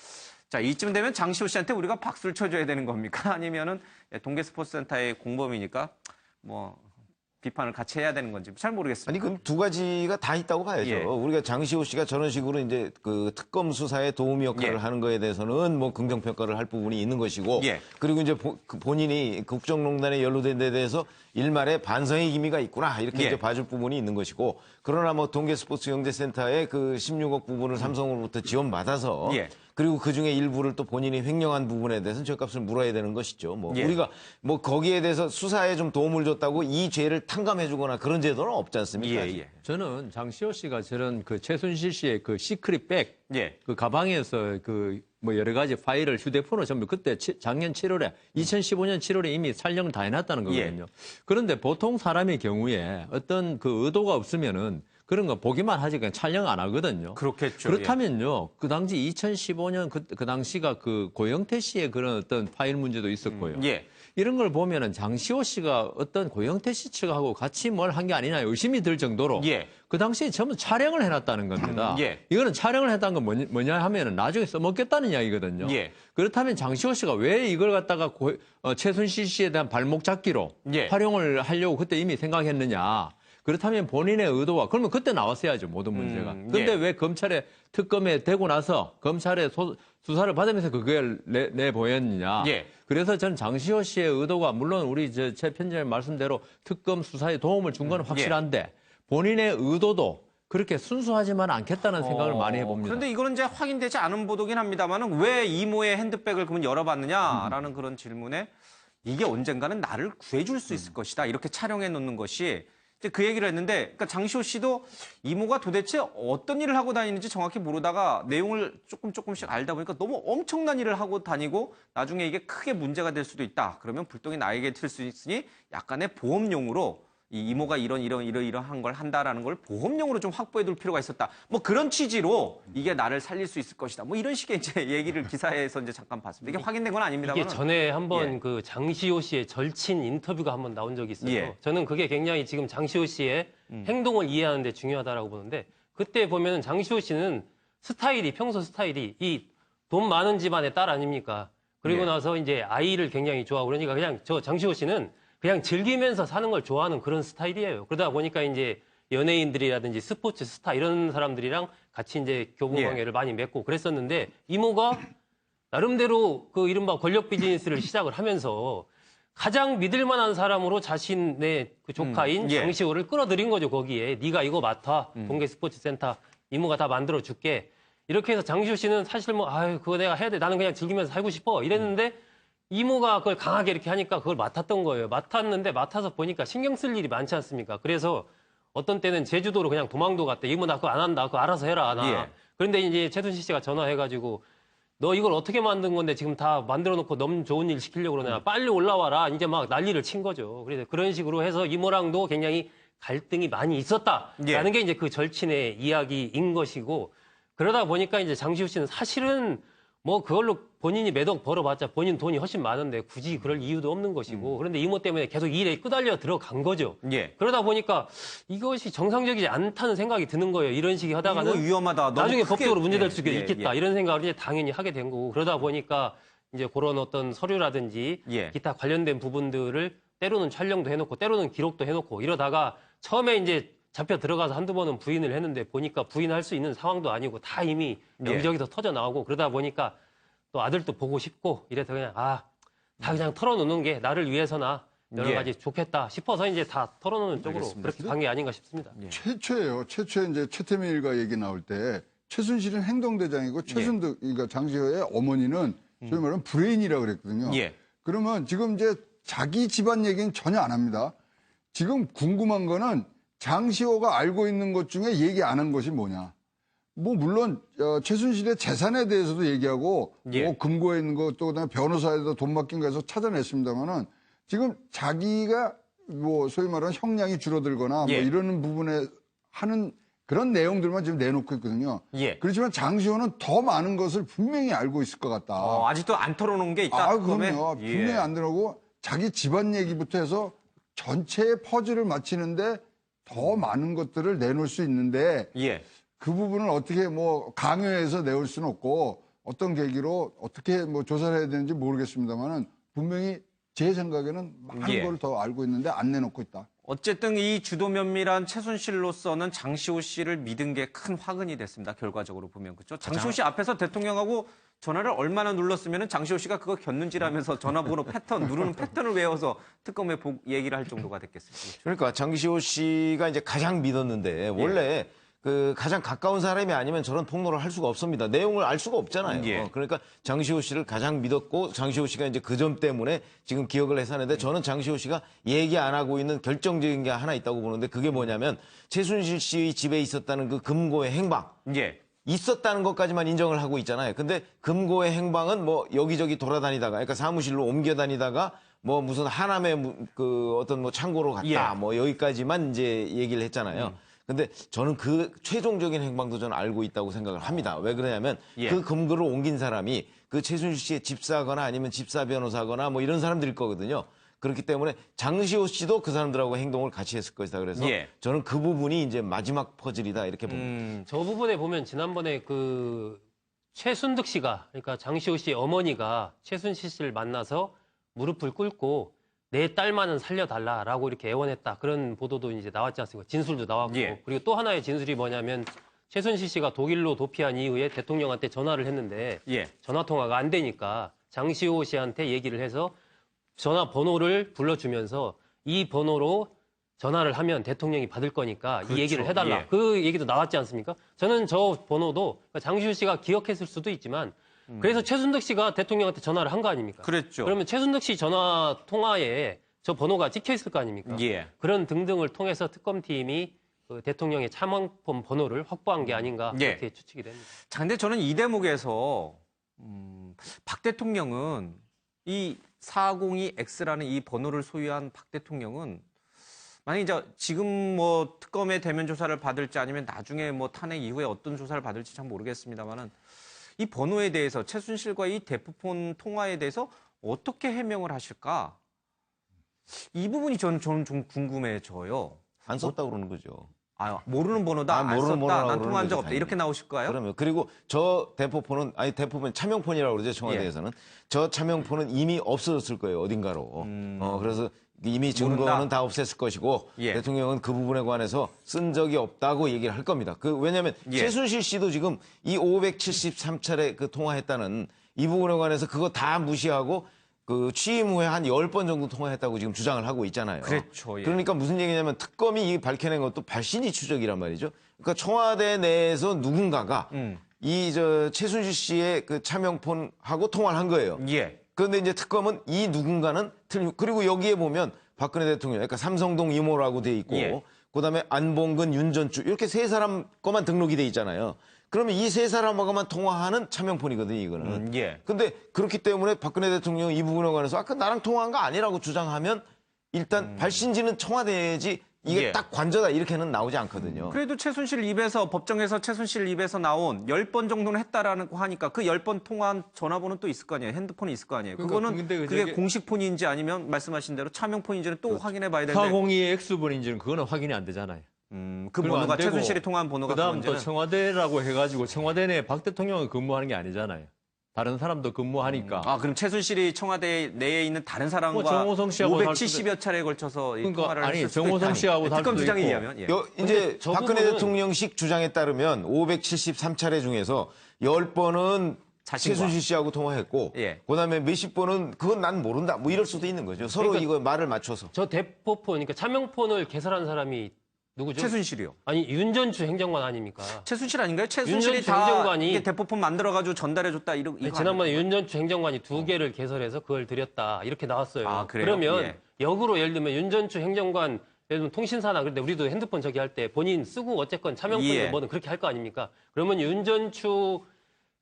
자, 이쯤 되면 장시호 씨한테 우리가 박수를 쳐줘야 되는 겁니까? 아니면은 동계스포츠센터의 공범이니까 뭐 비판을 같이 해야 되는 건지 잘 모르겠습니다. 아니, 그럼 두 가지가 다 있다고 봐야죠. 예. 우리가 장시호 씨가 저런 식으로 이제 그 특검 수사에 도우미 역할을 예. 하는 거에 대해서는 뭐 긍정평가를 할 부분이 있는 것이고. 예. 그리고 이제 본인이 국정농단에 연루된 데 대해서 일말의 반성의 기미가 있구나. 이렇게 예. 이제 봐줄 부분이 있는 것이고. 그러나 뭐 동계스포츠경제센터의 그 16억 부분을 삼성으로부터 지원받아서. 예. 그리고 그 중에 일부를 또 본인이 횡령한 부분에 대해서는 죗값을 물어야 되는 것이죠. 뭐 예. 우리가 뭐 거기에 대해서 수사에 좀 도움을 줬다고 이 죄를 탕감해주거나 그런 제도는 없지 않습니까? 예, 예. 저는 장시호 씨가 저런 그 최순실 씨의 그 시크릿백, 예. 그 가방에서 그 뭐 여러 가지 파일을 휴대폰으로 전부 그때 작년 7월에 2015년 7월에 이미 촬영을 다 해놨다는 거거든요. 그런데 보통 사람의 경우에 어떤 그 의도가 없으면은 그런 거 보기만 하지 그냥 촬영 안 하거든요. 그렇겠죠. 그렇다면요. 그 당시 2015년 그 당시가 그 고영태 씨의 그런 어떤 파일 문제도 있었고요. 예. 이런 걸 보면은 장시호 씨가 어떤 고영태 씨 측하고 같이 뭘 한 게 아니냐 의심이 들 정도로 예. 그 당시에 전부 촬영을 해놨다는 겁니다. 예. 이거는 촬영을 했다는 건 뭐냐 하면은 나중에 써먹겠다는 이야기거든요. 예. 그렇다면 장시호 씨가 왜 이걸 갖다가 최순실 씨에 대한 발목 잡기로 예. 활용을 하려고 그때 이미 생각했느냐. 그렇다면 본인의 의도와 그러면 그때 나왔어야죠 모든 문제가. 근데 예. 왜 검찰에 특검에 대고 나서 검찰의 수사를 받으면서 그걸 내보였느냐. 예. 그래서 전 장시호 씨의 의도가 물론 우리 최 편집장님 말씀대로 특검 수사에 도움을 준 건 확실한데 본인의 의도도 그렇게 순수하지만 않겠다는 생각을 많이 해봅니다. 그런데 이거는 이제 확인되지 않은 보도긴 합니다만은 왜 이모의 핸드백을 그러면 열어봤느냐라는 그런 질문에 이게 언젠가는 나를 구해줄 수 있을 것이다. 이렇게 촬영해 놓는 것이 이제 그 얘기를 했는데, 그러니까 장시호 씨도 이모가 도대체 어떤 일을 하고 다니는지 정확히 모르다가 내용을 조금씩 알다 보니까 너무 엄청난 일을 하고 다니고 나중에 이게 크게 문제가 될 수도 있다. 그러면 불똥이 나에게 튈 수 있으니 약간의 보험용으로 이 이모가 이러한 걸 한다라는 걸 보험용으로 좀 확보해 둘 필요가 있었다. 뭐 그런 취지로 이게 나를 살릴 수 있을 것이다. 뭐 이런 식의 이제 얘기를 기사에서 이제 잠깐 봤습니다. 이게 확인된 건 아닙니다만. 이게 전에 한번 예. 그 장시호 씨의 절친 인터뷰가 한번 나온 적이 있어요. 예. 저는 그게 굉장히 지금 장시호 씨의 행동을 이해하는 데 중요하다라고 보는데 그때 보면은 장시호 씨는 평소 스타일이 이 돈 많은 집안의 딸 아닙니까? 그리고 예. 나서 이제 아이를 굉장히 좋아하고 그러니까 그냥 장시호 씨는 그냥 즐기면서 사는 걸 좋아하는 그런 스타일이에요. 그러다 보니까 이제 연예인들이라든지 스포츠 스타 이런 사람들이랑 같이 이제 교분 예. 관계를 많이 맺고 그랬었는데 이모가 나름대로 그 이른바 권력 비즈니스를 시작을 하면서 가장 믿을 만한 사람으로 자신의 그 조카인 예. 장시호를 끌어들인 거죠, 거기에. 네가 이거 맡아. 동계 스포츠센터 이모가 다 만들어 줄게. 이렇게 해서 장시호 씨는 사실 뭐 아유, 그거 내가 해야 돼. 나는 그냥 즐기면서 살고 싶어. 이랬는데 이모가 그걸 강하게 이렇게 하니까 그걸 맡았던 거예요. 맡았는데 맡아서 보니까 신경 쓸 일이 많지 않습니까? 그래서 어떤 때는 제주도로 그냥 도망도 갔대. 이모 나 그거 안 한다. 그거 알아서 해라. 나. 예. 그런데 이제 최순실 씨가 전화해가지고 너 이걸 어떻게 만든 건데 지금 다 만들어 놓고 너무 좋은 일 시키려고 그러냐. 빨리 올라와라. 이제 막 난리를 친 거죠. 그래서 그런 식으로 해서 이모랑도 굉장히 갈등이 많이 있었다라는 예. 게 이제 그 절친의 이야기인 것이고 그러다 보니까 이제 장시호 씨는 사실은 뭐 그걸로 본인이 몇 억 벌어봤자 본인 돈이 훨씬 많은데 굳이 그럴 이유도 없는 것이고 그런데 이모 때문에 계속 일에 끄달려 들어간 거죠. 예. 그러다 보니까 이것이 정상적이지 않다는 생각이 드는 거예요. 이런 식이 하다가는 이거 위험하다. 너무 나중에 크게- 법적으로 문제될 예, 수도 예, 있겠다. 예. 이런 생각을 이제 당연히 하게 된 거고 그러다 보니까 이제 그런 어떤 서류라든지 예. 기타 관련된 부분들을 때로는 촬영도 해놓고 때로는 기록도 해놓고 이러다가 처음에 이제 잡혀 들어가서 한두 번은 부인을 했는데 보니까 부인할 수 있는 상황도 아니고 다 이미 예. 여기저기서 터져 나오고 그러다 보니까 또 아들도 보고 싶고 이래서 그냥 다 그냥 털어놓는 게 나를 위해서나 여러 예. 가지 좋겠다 싶어서 이제 다 털어놓는 쪽으로 알겠습니다. 그렇게 간 게 아닌가 싶습니다. 최초예요. 최초에 이제 최태민 일가 얘기 나올 때 최순실은 행동대장이고 최순득, 그러니까 장시호의 어머니는 소위 말하면 브레인이라고 그랬거든요. 예. 그러면 지금 이제 자기 집안 얘기는 전혀 안 합니다. 지금 궁금한 거는 장시호가 알고 있는 것 중에 얘기 안 한 것이 뭐냐. 뭐 물론 최순실의 재산에 대해서도 얘기하고 예. 뭐 금고에 있는 것 또 그다음에 변호사에다 돈 맡긴 거 해서 찾아냈습니다만은 지금 자기가 뭐 소위 말하는 형량이 줄어들거나 예. 뭐 이러는 부분에 하는 그런 내용들만 지금 내놓고 있거든요. 예. 그렇지만 장시호는 더 많은 것을 분명히 알고 있을 것 같다. 아직도 안 털어놓은 게 있다. 그럼요. 예. 분명히 안 들어오고 자기 집안 얘기부터 해서 전체의 퍼즐을 맞히는데 더 많은 것들을 내놓을 수 있는데 예. 그 부분을 어떻게 뭐 강요해서 내올 수는 없고 어떤 계기로 어떻게 뭐 조사를 해야 되는지 모르겠습니다만은 분명히 제 생각에는 많은 예. 걸 더 알고 있는데 안 내놓고 있다. 어쨌든 이 주도 면밀한 최순실로서는 장시호 씨를 믿은 게 큰 화근이 됐습니다. 결과적으로 보면 그렇죠. 장시호 씨 앞에서 대통령하고 전화를 얼마나 눌렀으면 장시호 씨가 그거 겼는지라면서 전화번호 패턴 누르는 패턴을 외워서 특검에 얘기를 할 정도가 됐겠습니다. 그러니까 장시호 씨가 이제 가장 믿었는데 원래 그 가장 가까운 사람이 아니면 저런 폭로를 할 수가 없습니다. 내용을 알 수가 없잖아요. 예. 그러니까 장시호 씨를 가장 믿었고 장시호 씨가 이제 그 점 때문에 지금 기억을 해서 하는데 저는 장시호 씨가 얘기 안 하고 있는 결정적인 게 하나 있다고 보는데 그게 뭐냐면 최순실 씨의 집에 있었다는 그 금고의 행방. 예. 있었다는 것까지만 인정을 하고 있잖아요. 근데 금고의 행방은 뭐 여기저기 돌아다니다가 그러니까 사무실로 옮겨 다니다가 뭐 무슨 하남의 그 어떤 뭐 창고로 갔다 예. 뭐 여기까지만 이제 얘기를 했잖아요. 근데 저는 그 최종적인 행방도 저는 알고 있다고 생각을 합니다. 왜 그러냐면 예. 그 금고를 옮긴 사람이 그 최순실 씨의 집사거나 아니면 집사 변호사거나 뭐 이런 사람들일 거거든요. 그렇기 때문에 장시호 씨도 그 사람들하고 행동을 같이 했을 것이다. 그래서 예. 저는 그 부분이 이제 마지막 퍼즐이다 이렇게 봅니다. 저 부분에 보면 지난번에 그 최순득 씨가 그러니까 장시호 씨의 어머니가 최순실 씨를 만나서 무릎을 꿇고 내 딸만은 살려달라라고 이렇게 애원했다. 그런 보도도 이제 나왔지 않습니까? 진술도 나왔고. 예. 그리고 또 하나의 진술이 뭐냐면 최순실 씨가 독일로 도피한 이후에 대통령한테 전화를 했는데 예. 전화 통화가 안 되니까 장시호 씨한테 얘기를 해서 전화 번호를 불러주면서 이 번호로 전화를 하면 대통령이 받을 거니까 그렇죠. 이 얘기를 해달라. 예. 그 얘기도 나왔지 않습니까? 저는 저 번호도 장시호 씨가 기억했을 수도 있지만 그래서 최순득 씨가 대통령한테 전화를 한 거 아닙니까? 그랬죠. 그러면 최순득 씨 전화 통화에 저 번호가 찍혀 있을 거 아닙니까? 예. 그런 등등을 통해서 특검팀이 그 대통령의 차명폰 번호를 확보한 게 아닌가 예. 그렇게 추측이 됩니다. 자, 근데 저는 이 대목에서 박 대통령은 이 402X라는 이 번호를 소유한 박 대통령은 만약 이제 지금 뭐 특검의 대면 조사를 받을지 아니면 나중에 뭐 탄핵 이후에 어떤 조사를 받을지 참 모르겠습니다만은 이 번호에 대해서 최순실과 이 대포폰 통화에 대해서 어떻게 해명을 하실까? 이 부분이 저는 좀 궁금해져요. 안 썼다고 그러는 거죠. 모르는 번호다. 안 모르는 썼다. 번호라고 난 그러는 통화한 적 거죠, 없다. 당연히. 이렇게 나오실까요? 그러면 그리고 저 대포폰은 대포폰 차명폰이라고 그러죠 청와대에서는 저 차명폰은 이미 없어졌을 거예요 어딘가로. 그래서 이미 증거는 모른다. 다 없앴을 것이고 예. 대통령은 그 부분에 관해서 쓴 적이 없다고 얘기를 할 겁니다. 왜냐하면 예. 최순실 씨도 지금 이 573차례 그 통화했다는 이 부분에 관해서 그거 다 무시하고 그 취임 후에 한 10번 정도 통화했다고 지금 주장을 하고 있잖아요. 그렇죠. 예. 그러니까 무슨 얘기냐면 특검이 이 밝혀낸 것도 발신이 추적이란 말이죠. 그러니까 청와대 내에서 누군가가 최순실 씨의 그 차명폰하고 통화를 한 거예요. 예. 그런데 이제 특검은 이 누군가는 그리고 여기에 보면 박근혜 대통령, 그러니까 삼성동 이모라고 돼 있고, 예. 그다음에 안봉근, 윤전주 이렇게 세 사람 거만 등록이 돼 있잖아요. 그러면 이 세 사람하고만 통화하는 차명폰이거든요, 이거는. 예. 근데 그렇기 때문에 박근혜 대통령 이 부분에 관해서 아까 나랑 통화한 거 아니라고 주장하면 일단 발신지는 청와대지 이게 예. 딱 관저다 이렇게는 나오지 않거든요. 그래도 최순실 입에서 법정에서 최순실 입에서 나온 10번 정도는 했다라는 거 하니까 그 10번 통화한 전화번호는 또 있을 거 아니에요. 핸드폰이 있을 거 아니에요. 그거는 근데 그게 저게- 공식 폰인지 아니면 말씀하신 대로 차명폰인지는 또 확인해 봐야 되는데 402의 X번인지는 그거는 확인이 안 되잖아요. 그 그리고 번호가 안 되고 최순실이 통화한 번호가 그다음 또 그건지는 청와대라고 해가지고 청와대 내 박 대통령이 근무하는 게 아니잖아요. 다른 사람도 근무하니까. 아, 그럼 최순실이 청와대 내에 있는 다른 사람과 뭐 정호성 씨하고 570여 차례에 걸쳐서 이 그러니까 통화를 아니 했을 수도 정호성 있다. 씨하고 살 특검 수도 주장에 있고. 의하면 예. 이제 저 박근혜 부분은- 대통령식 주장에 따르면 573차례 중에서 10번은 자신과. 최순실 씨하고 통화했고, 예. 그다음에 몇십 번은 그건 난 모른다. 뭐 이럴 수도 있는 거죠. 서로 그러니까- 이거 말을 맞춰서. 저 대포폰, 그러니까 차명폰을 개설한 사람이 누구죠? 최순실이요. 아니 윤전추 행정관 아닙니까? 최순실 아닌가요? 최순실이 윤전추 다 행정관이- 이게 대포폰 만들어가지고 전달해줬다 이거 아니, 지난번에 윤전추 행정관이 2개를 개설해서 그걸 드렸다 이렇게 나왔어요. 아, 그래요? 그러면 예. 역으로 예를 들면 윤전추 행정관 예를 들면 통신사나 그런데 우리도 핸드폰 저기 할 때 본인 쓰고 어쨌건 차명폰이든 예. 뭐든 그렇게 할 거 아닙니까? 그러면 윤전추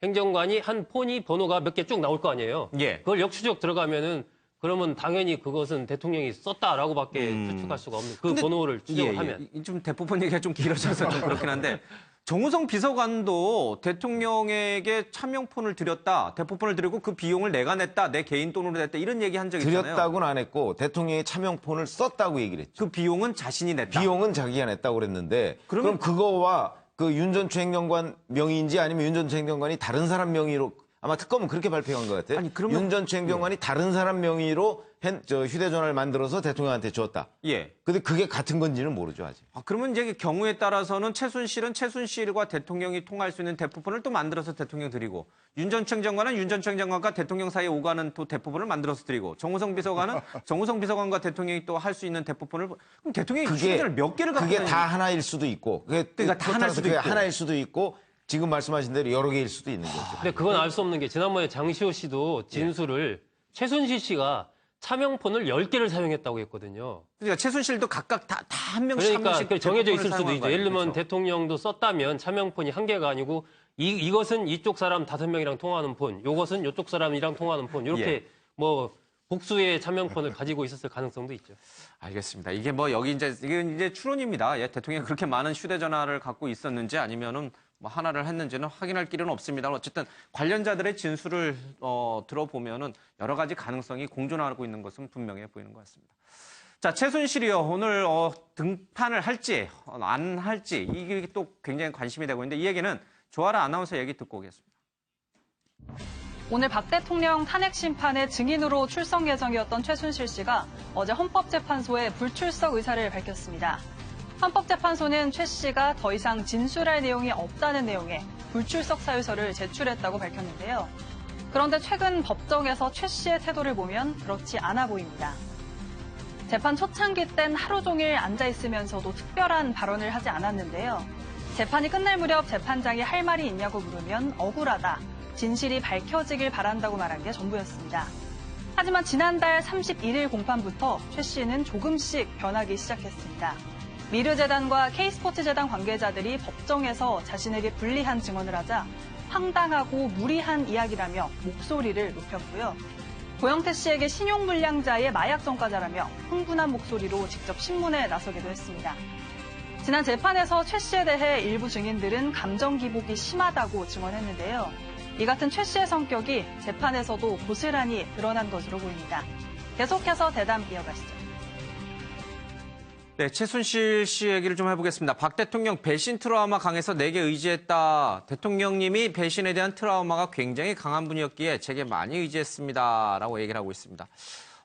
행정관이 한 폰이 번호가 몇 개 쭉 나올 거 아니에요. 예. 그걸 역추적 들어가면은 그러면 당연히 그것은 대통령이 썼다라고밖에 추측할 수가 없는 그 근데- 번호를 추적을 하면. 좀 대포폰 얘기가 좀 길어져서 좀 그렇긴 한데 정우성 비서관도 대통령에게 차명폰을 드렸다, 대포폰을 드리고 그 비용을 내가 냈다, 내 개인 돈으로 냈다 이런 얘기 한 적이 있잖아요. 드렸다고는 안 했고 대통령이 차명폰을 썼다고 얘기를 했죠. 그 비용은 자신이 냈다. 비용은 자기가 냈다고 그랬는데 그럼 그거와 그 윤전추 행정관 명의인지 아니면 윤전추 행정관이 다른 사람 명의로 아마 특검은 그렇게 발표한 것 같아요. 아니, 그러면- 윤전추 행정관이 다른 사람 명의로 휴대전화를 만들어서 대통령한테 줬다. 예. 근데 그게 같은 건지는 모르죠 아직. 아, 그러면 이제 경우에 따라서는 최순실은 최순실과 대통령이 통할 수 있는 대포폰을 또 만들어서 대통령 드리고 윤 전 행정관은 윤 전 행정관과 대통령 사이에 오가는 또 대포폰을 만들어서 드리고 정우성 비서관은 정우성 비서관과 대통령이 또 할 수 있는 대포폰을 그럼 대통령이 휴대전화를 몇 개를 갖고 그게 다니는 다 하나일 수도 있고 그러니까 다 하나일 수도 그게 있고. 하나일 수도 있고 지금 말씀하신 대로 여러 개일 수도 있는 거죠. 근데 그건 알 수 없는 게 지난번에 장시호 씨도 진술을 최순실 씨가 차명폰을 10개를 사용했다고 했거든요. 그러니까 최순실도 각각 다 한 명씩 한 그러니까 명씩 그 정해져 대포폰을 있을 수도 사용한 있죠. 거 예를 들면 아니에요? 그렇죠? 대통령도 썼다면 차명폰이 한 개가 아니고 이것은 이쪽 사람 5명이랑 통화하는 폰, 요것은 이쪽 사람이랑 통화하는 폰 이렇게 예. 뭐 복수의 차명폰을 가지고 있었을 가능성도 있죠. 알겠습니다. 이게 뭐 여기 이제 추론입니다. 예, 대통령이 그렇게 많은 휴대전화를 갖고 있었는지 아니면은 뭐 하나를 했는지는 확인할 길은 없습니다. 어쨌든 관련자들의 진술을 들어보면은 여러 가지 가능성이 공존하고 있는 것은 분명해 보이는 것 같습니다. 자, 최순실이요. 오늘 등판을 할지 안 할지 이게 또 굉장히 관심이 되고 있는데 이 얘기는 조아라 아나운서 얘기 듣고 오겠습니다. 오늘 박 대통령 탄핵 심판의 증인으로 출석 예정이었던 최순실 씨가 어제 헌법재판소에 불출석 의사를 밝혔습니다. 헌법재판소는 최 씨가 더 이상 진술할 내용이 없다는 내용의 불출석 사유서를 제출했다고 밝혔는데요. 그런데 최근 법정에서 최 씨의 태도를 보면 그렇지 않아 보입니다. 재판 초창기 땐 하루 종일 앉아있으면서도 특별한 발언을 하지 않았는데요. 재판이 끝날 무렵 재판장이 할 말이 있냐고 물으면 억울하다, 진실이 밝혀지길 바란다고 말한 게 전부였습니다. 하지만 지난달 31일 공판부터 최 씨는 조금씩 변하기 시작했습니다. 미르재단과 K스포츠재단 관계자들이 법정에서 자신에게 불리한 증언을 하자 황당하고 무리한 이야기라며 목소리를 높였고요. 고영태 씨에게 신용불량자의 마약 전과자라며 흥분한 목소리로 직접 신문에 나서기도 했습니다. 지난 재판에서 최 씨에 대해 일부 증인들은 감정 기복이 심하다고 증언했는데요. 이 같은 최 씨의 성격이 재판에서도 고스란히 드러난 것으로 보입니다. 계속해서 대담 이어가시죠. 네, 최순실 씨 얘기를 좀 해보겠습니다. 박 대통령 배신 트라우마 강해서 내게 의지했다. 대통령님이 배신에 대한 트라우마가 굉장히 강한 분이었기에 제게 많이 의지했습니다. 라고 얘기를 하고 있습니다.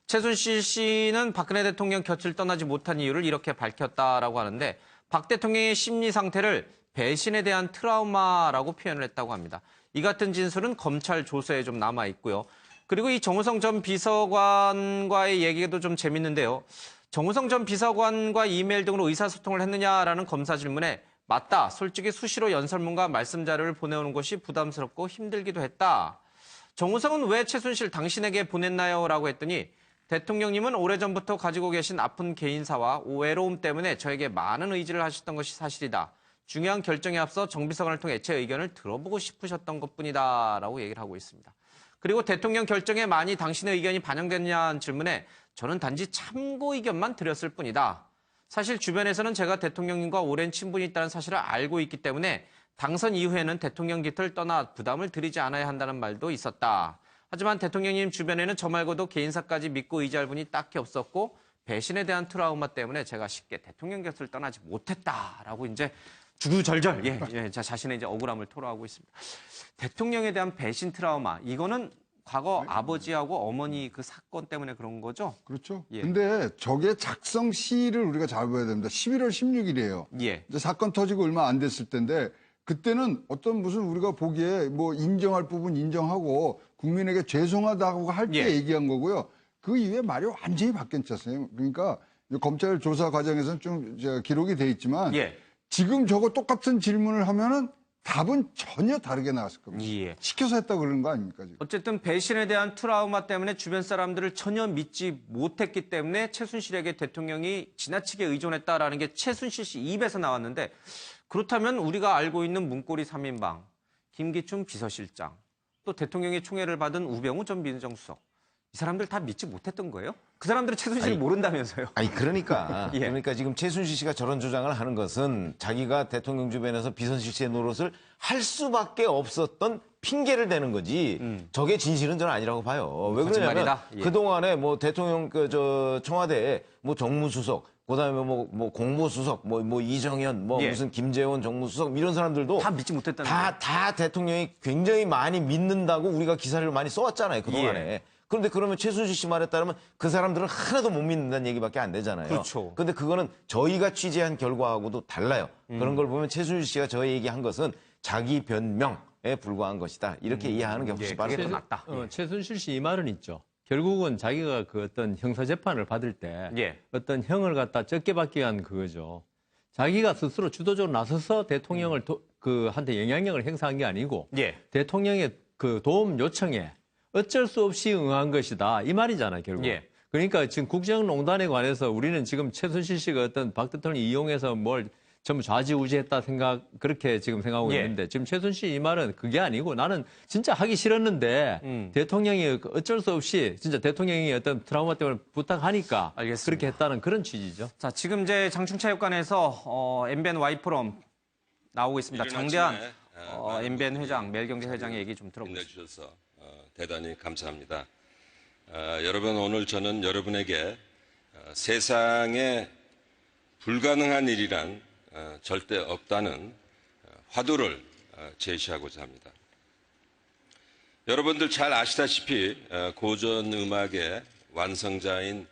최순실 씨는 박근혜 대통령 곁을 떠나지 못한 이유를 이렇게 밝혔다라고 하는데 박 대통령의 심리 상태를 배신에 대한 트라우마라고 표현을 했다고 합니다. 이 같은 진술은 검찰 조서에 좀 남아 있고요. 그리고 이 정우성 전 비서관과의 얘기도 좀 재밌는데요. 정우성 전 비서관과 이메일 등으로 의사소통을 했느냐라는 검사 질문에 맞다. 솔직히 수시로 연설문과 말씀 자료를 보내오는 것이 부담스럽고 힘들기도 했다. 정우성은 왜 최순실 당신에게 보냈나요? 라고 했더니 대통령님은 오래전부터 가지고 계신 아픈 개인사와 외로움 때문에 저에게 많은 의지를 하셨던 것이 사실이다. 중요한 결정에 앞서 정 비서관을 통해 제 의견을 들어보고 싶으셨던 것뿐이다. 라고 얘기를 하고 있습니다. 그리고 대통령 결정에 많이 당신의 의견이 반영됐냐는 질문에 저는 단지 참고 의견만 드렸을 뿐이다. 사실 주변에서는 제가 대통령님과 오랜 친분이 있다는 사실을 알고 있기 때문에 당선 이후에는 대통령 곁을 떠나 부담을 드리지 않아야 한다는 말도 있었다. 하지만 대통령님 주변에는 저 말고도 개인사까지 믿고 의지할 분이 딱히 없었고 배신에 대한 트라우마 때문에 제가 쉽게 대통령 곁을 떠나지 못했다라고 이제 주구절절 자신의 이제 억울함을 토로하고 있습니다. 대통령에 대한 배신 트라우마 이거는 과거 아버지하고 어머니 그 사건 때문에 그런 거죠? 그렇죠. 예. 근데 저게 작성 시를 우리가 잘 봐야 됩니다. 11월 16일이에요. 예. 이제 사건 터지고 얼마 안 됐을 텐데 그때는 어떤 무슨 우리가 보기에 뭐 인정할 부분 인정하고 국민에게 죄송하다고 할 때 얘기한 거고요. 그 이후에 말이 완전히 바뀌었어요. 그러니까 검찰 조사 과정에서는 좀 기록이 돼 있지만 지금 저거 똑같은 질문을 하면은 답은 전혀 다르게 나왔을 겁니다. 시켜서 했다고 그러는 거 아닙니까? 지금. 어쨌든 배신에 대한 트라우마 때문에 주변 사람들을 전혀 믿지 못했기 때문에 최순실에게 대통령이 지나치게 의존했다라는 게 최순실 씨 입에서 나왔는데 그렇다면 우리가 알고 있는 문고리 3인방, 김기춘 비서실장, 또 대통령의 총애를 받은 우병우 전 민정수석 이 사람들 다 믿지 못했던 거예요? 그 사람들은 최순실을 모른다면서요? 그러니까 지금 최순실 씨가 저런 주장을 하는 것은 자기가 대통령 주변에서 비서실 씨의 노릇을 할 수밖에 없었던 핑계를 대는 거지. 저게 진실은 저는 아니라고 봐요. 왜 그러냐면 그동안에 뭐 대통령 청와대에 뭐 정무수석 그다음에 뭐 공보수석 뭐 이정현 무슨 김재원 정무수석 이런 사람들도 다 믿지 못했다는 다 대통령이 굉장히 많이 믿는다고 우리가 기사를 많이 써왔잖아요. 그동안에. 그런데 그러면 최순실 씨 말에 따르면 그 사람들은 하나도 못 믿는다는 얘기밖에 안 되잖아요. 그렇죠. 그런데 그거는 저희가 취재한 결과하고도 달라요. 그런 걸 보면 최순실 씨가 저희 얘기한 것은 자기 변명에 불과한 것이다. 이렇게 이해하는 게 훨씬 빠르게 더 낫다. 최순실 씨 이 말은 있죠. 결국은 자기가 그 어떤 형사재판을 받을 때 어떤 형을 갖다 적게 받기 위한 그거죠. 자기가 스스로 주도적으로 나서서 대통령을 한테 영향력을 행사한 게 아니고 대통령의 그 도움 요청에 어쩔 수 없이 응한 것이다. 이 말이잖아요, 결국. 그러니까 지금 국정농단에 관해서 우리는 지금 최순실 씨가 어떤 박 대통령이 이용해서 뭘 전부 좌지우지했다 그렇게 지금 생각하고 있는데 지금 최순실 이 말은 그게 아니고 나는 진짜 하기 싫었는데 대통령이 어쩔 수 없이 진짜 대통령이 어떤 트라우마 때문에 부탁하니까 그렇게 했다는 그런 취지죠. 자, 지금 이제 장충체육관에서 MBN Y포럼 나오고 있습니다. 장대한 MBN 회장, 매일경제 회장의 얘기 좀 들어보겠습니다. 주셔서 대단히 감사합니다. 여러분 오늘 저는 여러분에게 세상에 불가능한 일이란 절대 없다는 화두를 제시하고자 합니다. 여러분들 잘 아시다시피 고전 음악의 완성자인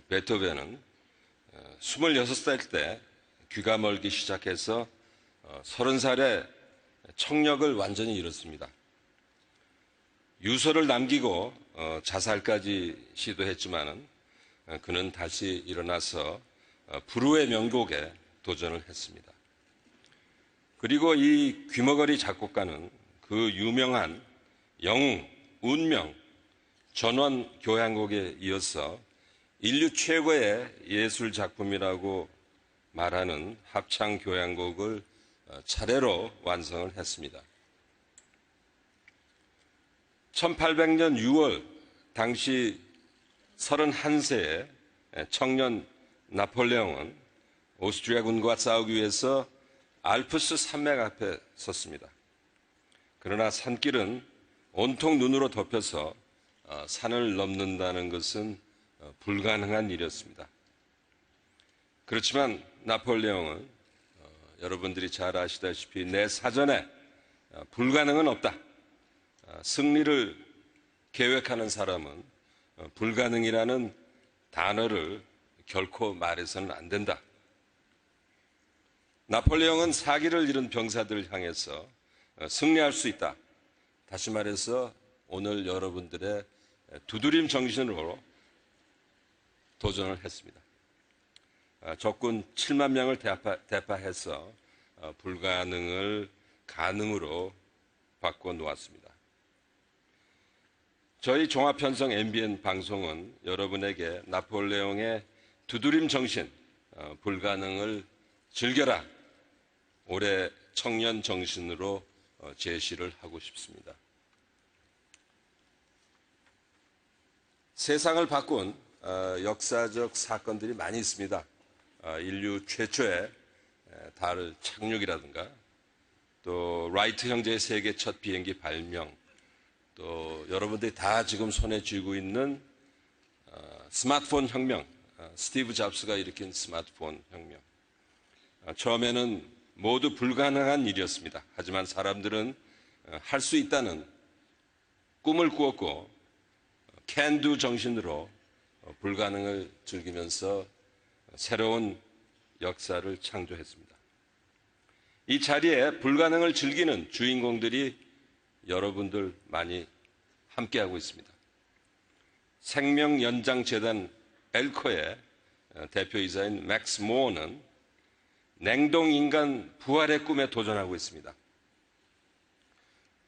베토벤은 26살 때 귀가 멀기 시작해서 30살에 청력을 완전히 잃었습니다. 유서를 남기고 자살까지 시도했지만은 그는 다시 일어나서 불후의 명곡에 도전을 했습니다. 그리고 이 귀머거리 작곡가는 그 유명한 영웅, 운명, 전원 교향곡에 이어서 인류 최고의 예술 작품이라고 말하는 합창 교향곡을 차례로 완성을 했습니다. 1800년 6월 당시 31세의 청년 나폴레옹은 오스트리아군과 싸우기 위해서 알프스 산맥 앞에 섰습니다. 그러나 산길은 온통 눈으로 덮여서 산을 넘는다는 것은 불가능한 일이었습니다. 그렇지만 나폴레옹은 여러분들이 잘 아시다시피 내 사전에 불가능은 없다. 승리를 계획하는 사람은 불가능이라는 단어를 결코 말해서는 안 된다. 나폴레옹은 사기를 잃은 병사들을 향해서 승리할 수 있다. 다시 말해서 오늘 여러분들의 두드림 정신으로 도전을 했습니다. 적군 7만 명을 대파해서 불가능을 가능으로 바꿔놓았습니다. 저희 종합편성 MBN 방송은 여러분에게 나폴레옹의 두드림 정신, 불가능을 즐겨라, 올해 청년 정신으로 제시를 하고 싶습니다. 세상을 바꾼 역사적 사건들이 많이 있습니다. 인류 최초의 달 착륙이라든가, 또 라이트 형제의 세계 첫 비행기 발명, 또 여러분들이 다 지금 손에 쥐고 있는 스마트폰 혁명, 스티브 잡스가 일으킨 스마트폰 혁명. 처음에는 모두 불가능한 일이었습니다. 하지만 사람들은 할 수 있다는 꿈을 꾸었고 can do 정신으로 불가능을 즐기면서 새로운 역사를 창조했습니다. 이 자리에 불가능을 즐기는 주인공들이 여러분들 많이 함께하고 있습니다. 생명연장재단 엘코의 대표이사인 맥스 모어는 냉동인간 부활의 꿈에 도전하고 있습니다.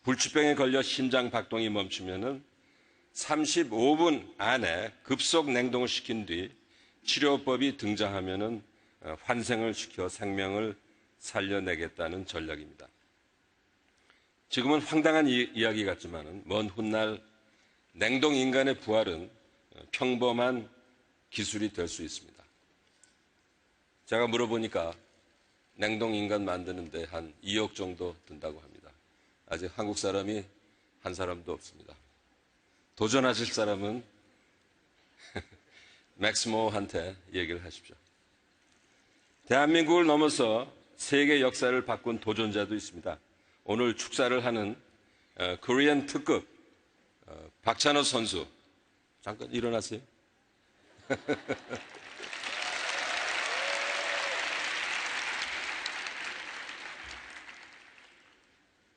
불치병에 걸려 심장 박동이 멈추면은 35분 안에 급속 냉동을 시킨 뒤 치료법이 등장하면은 환생을 시켜 생명을 살려내겠다는 전략입니다. 지금은 황당한 이야기 같지만은 먼 훗날 냉동인간의 부활은 평범한 기술이 될 수 있습니다. 제가 물어보니까 냉동인간 만드는데 한 2억 정도 든다고 합니다. 아직 한국 사람이 한 사람도 없습니다. 도전하실 사람은 맥스모한테 얘기를 하십시오. 대한민국을 넘어서 세계 역사를 바꾼 도전자도 있습니다. 오늘 축사를 하는 코리안 특급 박찬호 선수, 잠깐 일어나세요.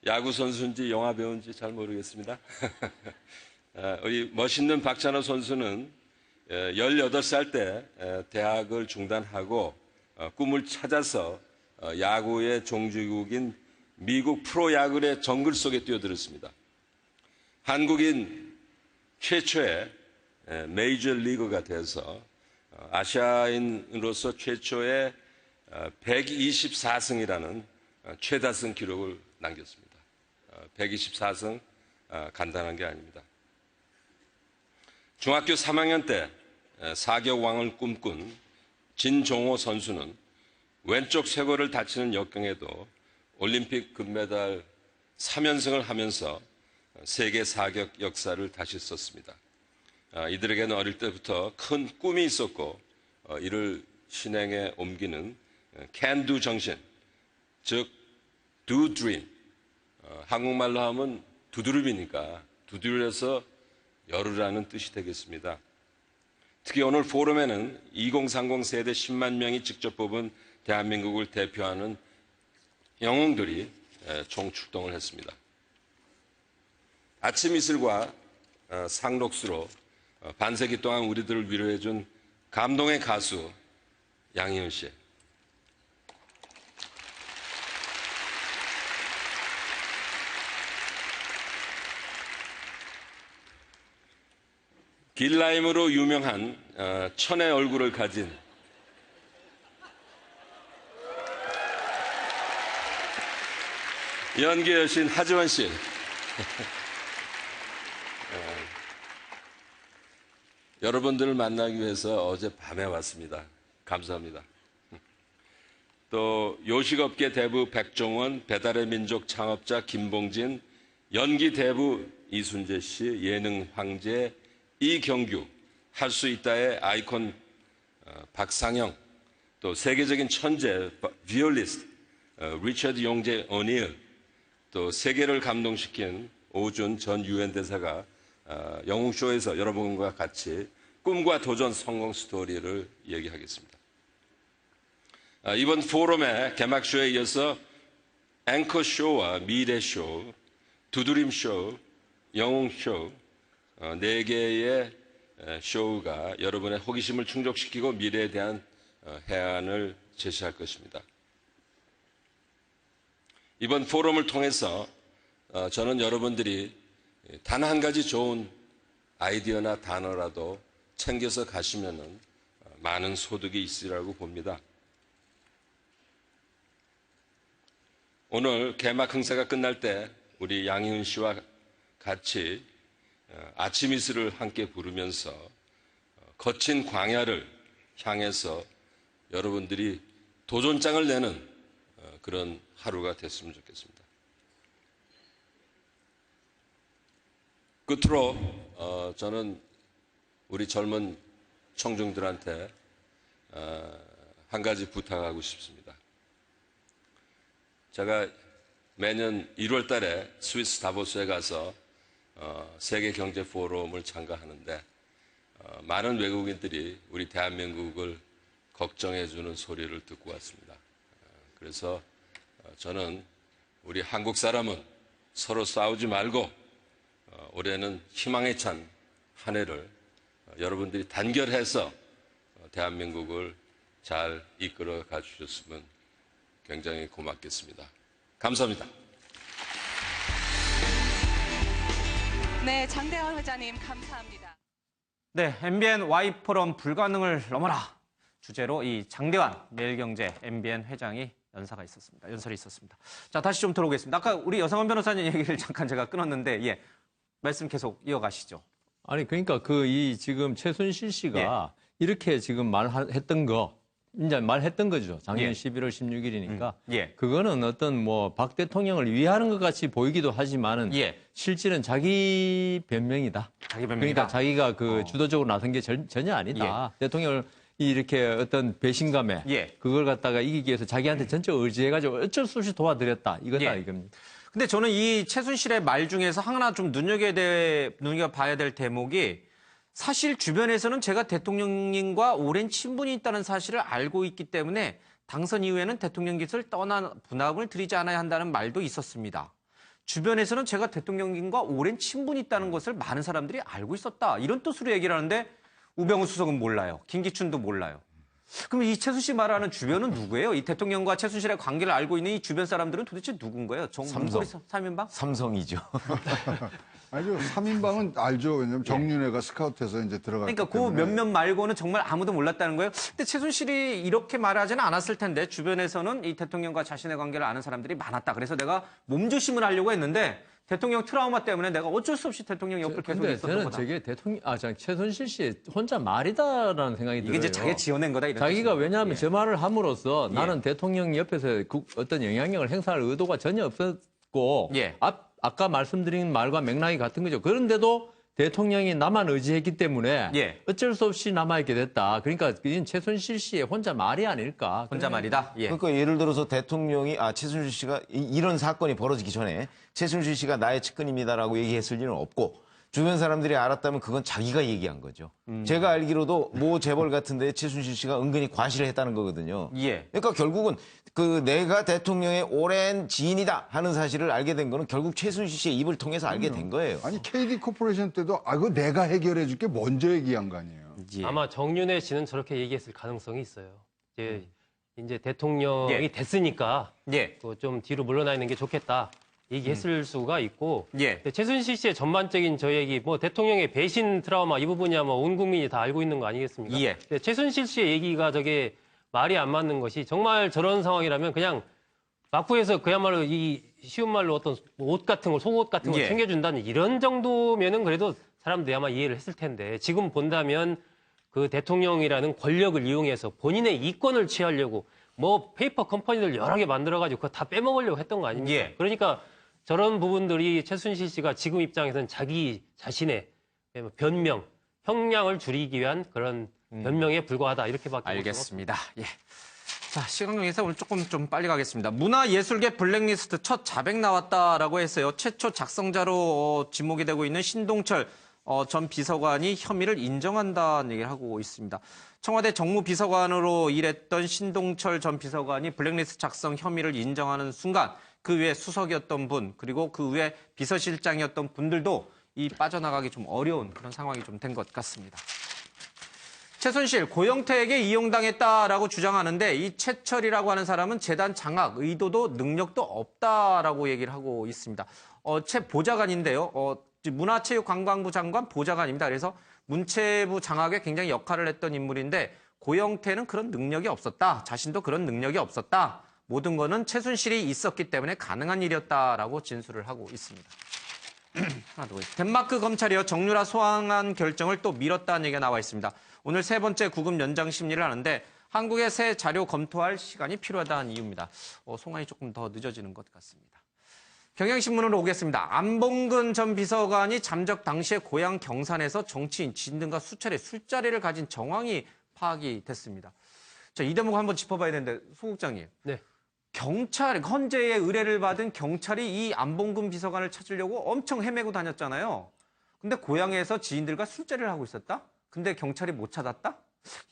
야구 선수인지 영화 배우인지 잘 모르겠습니다. 우리 멋있는 박찬호 선수는 18살 때 대학을 중단하고 꿈을 찾아서 야구의 종주국인 미국 프로야구의 정글 속에 뛰어들었습니다. 한국인 최초의 메이저 리그가 돼서 아시아인으로서 최초의 124승이라는 최다승 기록을 남겼습니다. 124승 간단한 게 아닙니다. 중학교 3학년 때 사격왕을 꿈꾼 진종호 선수는 왼쪽 쇄골을 다치는 역경에도 올림픽 금메달 3연승을 하면서 세계 사격 역사를 다시 썼습니다. 이들에게는 어릴 때부터 큰 꿈이 있었고 이를 실행에 옮기는 can do 정신, 즉 do dream, 한국말로 하면 두드름이니까 두드려서 열으라는 뜻이 되겠습니다. 특히 오늘 포럼에는 2030 세대 10만 명이 직접 뽑은 대한민국을 대표하는 영웅들이 총출동을 했습니다. 아침 이슬과 상록수로 반세기 동안 우리들을 위로해준 감동의 가수 양희은 씨. 길라임으로 유명한 천의 얼굴을 가진 연기 여신 하지원 씨. 여러분들을 만나기 위해서 어제 밤에 왔습니다. 감사합니다. 또 요식업계 대부 백종원, 배달의 민족 창업자 김봉진, 연기 대부 이순재 씨, 예능 황제 이경규, 할 수 있다의 아이콘 박상영, 또 세계적인 천재 비올리스트 리처드 용재 오닐, 또 세계를 감동시킨 오준 전 유엔 대사가 영웅쇼에서 여러분과 같이 꿈과 도전 성공 스토리를 얘기하겠습니다. 이번 포럼의 개막쇼에 이어서 앵커쇼와 미래쇼, 두드림쇼, 영웅쇼 4개의 쇼가 여러분의 호기심을 충족시키고 미래에 대한 해안을 제시할 것입니다. 이번 포럼을 통해서 저는 여러분들이 단 한 가지 좋은 아이디어나 단어라도 챙겨서 가시면은 많은 소득이 있으리라고 봅니다. 오늘 개막 행사가 끝날 때 우리 양희은 씨와 같이 아침 이슬을 함께 부르면서 거친 광야를 향해서 여러분들이 도전장을 내는 그런 하루가 됐으면 좋겠습니다. 끝으로 저는 우리 젊은 청중들한테 한 가지 부탁하고 싶습니다. 제가 매년 1월 달에 스위스 다보스에 가서 세계 경제 포럼을 참가하는데 많은 외국인들이 우리 대한민국을 걱정해 주는 소리를 듣고 왔습니다. 그래서 저는 우리 한국 사람은 서로 싸우지 말고 올해는 희망에 찬 한 해를 여러분들이 단결해서 대한민국을 잘 이끌어 가주셨으면 굉장히 고맙겠습니다. 감사합니다. 네, 장대원 회장님 감사합니다. 네, MBN Y포럼 불가능을 넘어라 주제로 이 장대환 매일경제 MBN 회장이 연설이 있었습니다. 자, 다시 좀 들어오겠습니다. 아까 우리 여상원 변호사님 얘기를 잠깐 제가 끊었는데, 예, 말씀 계속 이어가시죠. 아니, 그러니까 지금 최순실 씨가 이렇게 지금 말했던 이제 말했던 거죠. 작년 11월 16일이니까. 그거는 어떤 박 대통령을 위하는 것 같이 보이기도 하지만은 실질은 자기 변명이다. 그러니까 자기가 주도적으로 나선 게 전혀 아니다. 대통령을 이렇게 어떤 배신감에 그걸 갖다가 이기기 위해서 자기한테 전적 의지해가지고 어쩔 수 없이 도와드렸다. 이거다 이겁니다. 근데 저는 이 최순실의 말 중에서 하나 좀 눈여겨봐야 될 대목이 사실 주변에서는 제가 대통령님과 오랜 친분이 있다는 사실을 알고 있기 때문에 당선 이후에는 대통령 깃을 떠나 분함을 드리지 않아야 한다는 말도 있었습니다. 주변에서는 제가 대통령님과 오랜 친분이 있다는 것을 많은 사람들이 알고 있었다. 이런 뜻으로 얘기를 하는데 우병우 수석은 몰라요. 김기춘도 몰라요. 그럼 이 최순실 말하는 주변은 누구예요? 이 대통령과 최순실의 관계를 알고 있는 이 주변 사람들은 도대체 누군 거예요? 삼성. 3인방? 삼성이죠. 아니죠. 3인방은 알죠. 왜냐면 정윤회가 스카우트해서 이제 들어갔기 그러니까 그 때문에. 몇몇 말고는 정말 아무도 몰랐다는 거예요. 근데 최순실이 이렇게 말하지는 않았을 텐데 주변에서는 이 대통령과 자신의 관계를 아는 사람들이 많았다. 그래서 내가 몸조심을 하려고 했는데 대통령 트라우마 때문에 내가 어쩔 수 없이 대통령 옆을 계속 있었던 거다. 저게 최순실 씨 혼자 말이다라는 생각이 들어요. 이게 이제 자기가 지어낸 거다. 이런 자기가 뜻이죠. 왜냐하면 저 말을 함으로써 나는 대통령 옆에서 어떤 영향력을 행사할 의도가 전혀 없었고 아까 말씀드린 말과 맥락이 같은 거죠. 그런데도 대통령이 나만 의지했기 때문에 어쩔 수 없이 남아있게 됐다. 그러니까 이건 최순실 씨의 혼자 말이 아닐까. 혼자 말이다. 그러니까 예를 들어서 대통령이 최순실 씨가 이런 사건이 벌어지기 전에 최순실 씨가 나의 측근입니다라고 얘기했을 리는 없고 주변 사람들이 알았다면 그건 자기가 얘기한 거죠. 제가 알기로도 모 재벌 같은데 최순실 씨가 은근히 과시를 했다는 거거든요. 그러니까 결국은 내가 대통령의 오랜 지인이다 하는 사실을 알게 된 거는 결국 최순실 씨의 입을 통해서 알게 된 거예요. 아니 KD 코퍼레이션 때도 그거 내가 해결해 줄게 먼저 얘기한 거 아니에요. 아마 정윤회 씨는 저렇게 얘기했을 가능성이 있어요. 이제 대통령이 됐으니까 좀 뒤로 물러나 있는 게 좋겠다. 얘기했을 수가 있고 최순실 씨의 전반적인 저 얘기 대통령의 배신 트라우마 이 부분이야 온 국민이 다 알고 있는 거 아니겠습니까? 근데 최순실 씨의 얘기가 저게 말이 안 맞는 것이 정말 저런 상황이라면 그냥 마쿠에서 그야말로 이 쉬운 말로 어떤 옷 같은 거 속옷 같은 걸 챙겨준다는 이런 정도면은 그래도 사람들이 아마 이해를 했을 텐데 지금 본다면 그 대통령이라는 권력을 이용해서 본인의 이권을 취하려고 페이퍼 컴퍼니들 여러 개 만들어가지고 그거 다 빼먹으려고 했던 거 아닙니까? 그러니까 저런 부분들이 최순실 씨가 지금 입장에서는 자기 자신의 변명, 형량을 줄이기 위한 그런 변명에 불과하다 이렇게밖에 알겠습니다. 자, 시간 관계상 오늘 조금 좀 빨리 가겠습니다. 문화예술계 블랙리스트 첫 자백 나왔다라고 했어요. 최초 작성자로 지목이 되고 있는 신동철 전 비서관이 혐의를 인정한다는 얘기를 하고 있습니다. 청와대 정무비서관으로 일했던 신동철 전 비서관이 블랙리스트 작성 혐의를 인정하는 순간 그 외에 수석이었던 분 그리고 그 외에 비서실장이었던 분들도 이 빠져나가기 좀 어려운 그런 상황이 좀 된 것 같습니다. 최순실, 고영태에게 이용당했다라고 주장하는데 이 최철이라고 하는 사람은 재단 장악, 의도도 능력도 없다라고 얘기를 하고 있습니다. 최 보좌관인데요. 문화체육관광부 장관 보좌관입니다. 그래서 문체부 장악에 굉장히 역할을 했던 인물인데 고영태는 그런 능력이 없었다. 자신도 그런 능력이 없었다. 모든 거는 최순실이 있었기 때문에 가능한 일이었다라고 진술을 하고 있습니다. 하나 더. 덴마크 검찰이요. 정유라 소환한 결정을 또 미뤘다는 얘기가 나와 있습니다. 오늘 세 번째 구금 연장 심리를 하는데 한국의 새 자료 검토할 시간이 필요하다는 이유입니다. 송환이 조금 더 늦어지는 것 같습니다. 경향신문으로 오겠습니다. 안봉근 전 비서관이 잠적 당시에 고향 경산에서 정치인, 지인 등과 수차례 술자리를 가진 정황이 파악이 됐습니다. 자, 이 대목 한번 짚어봐야 되는데 소국장님. 네. 경찰, 헌재의 의뢰를 받은 경찰이 이 안봉근 비서관을 찾으려고 엄청 헤매고 다녔잖아요. 근데 고향에서 지인들과 술자리를 하고 있었다? 근데 경찰이 못 찾았다?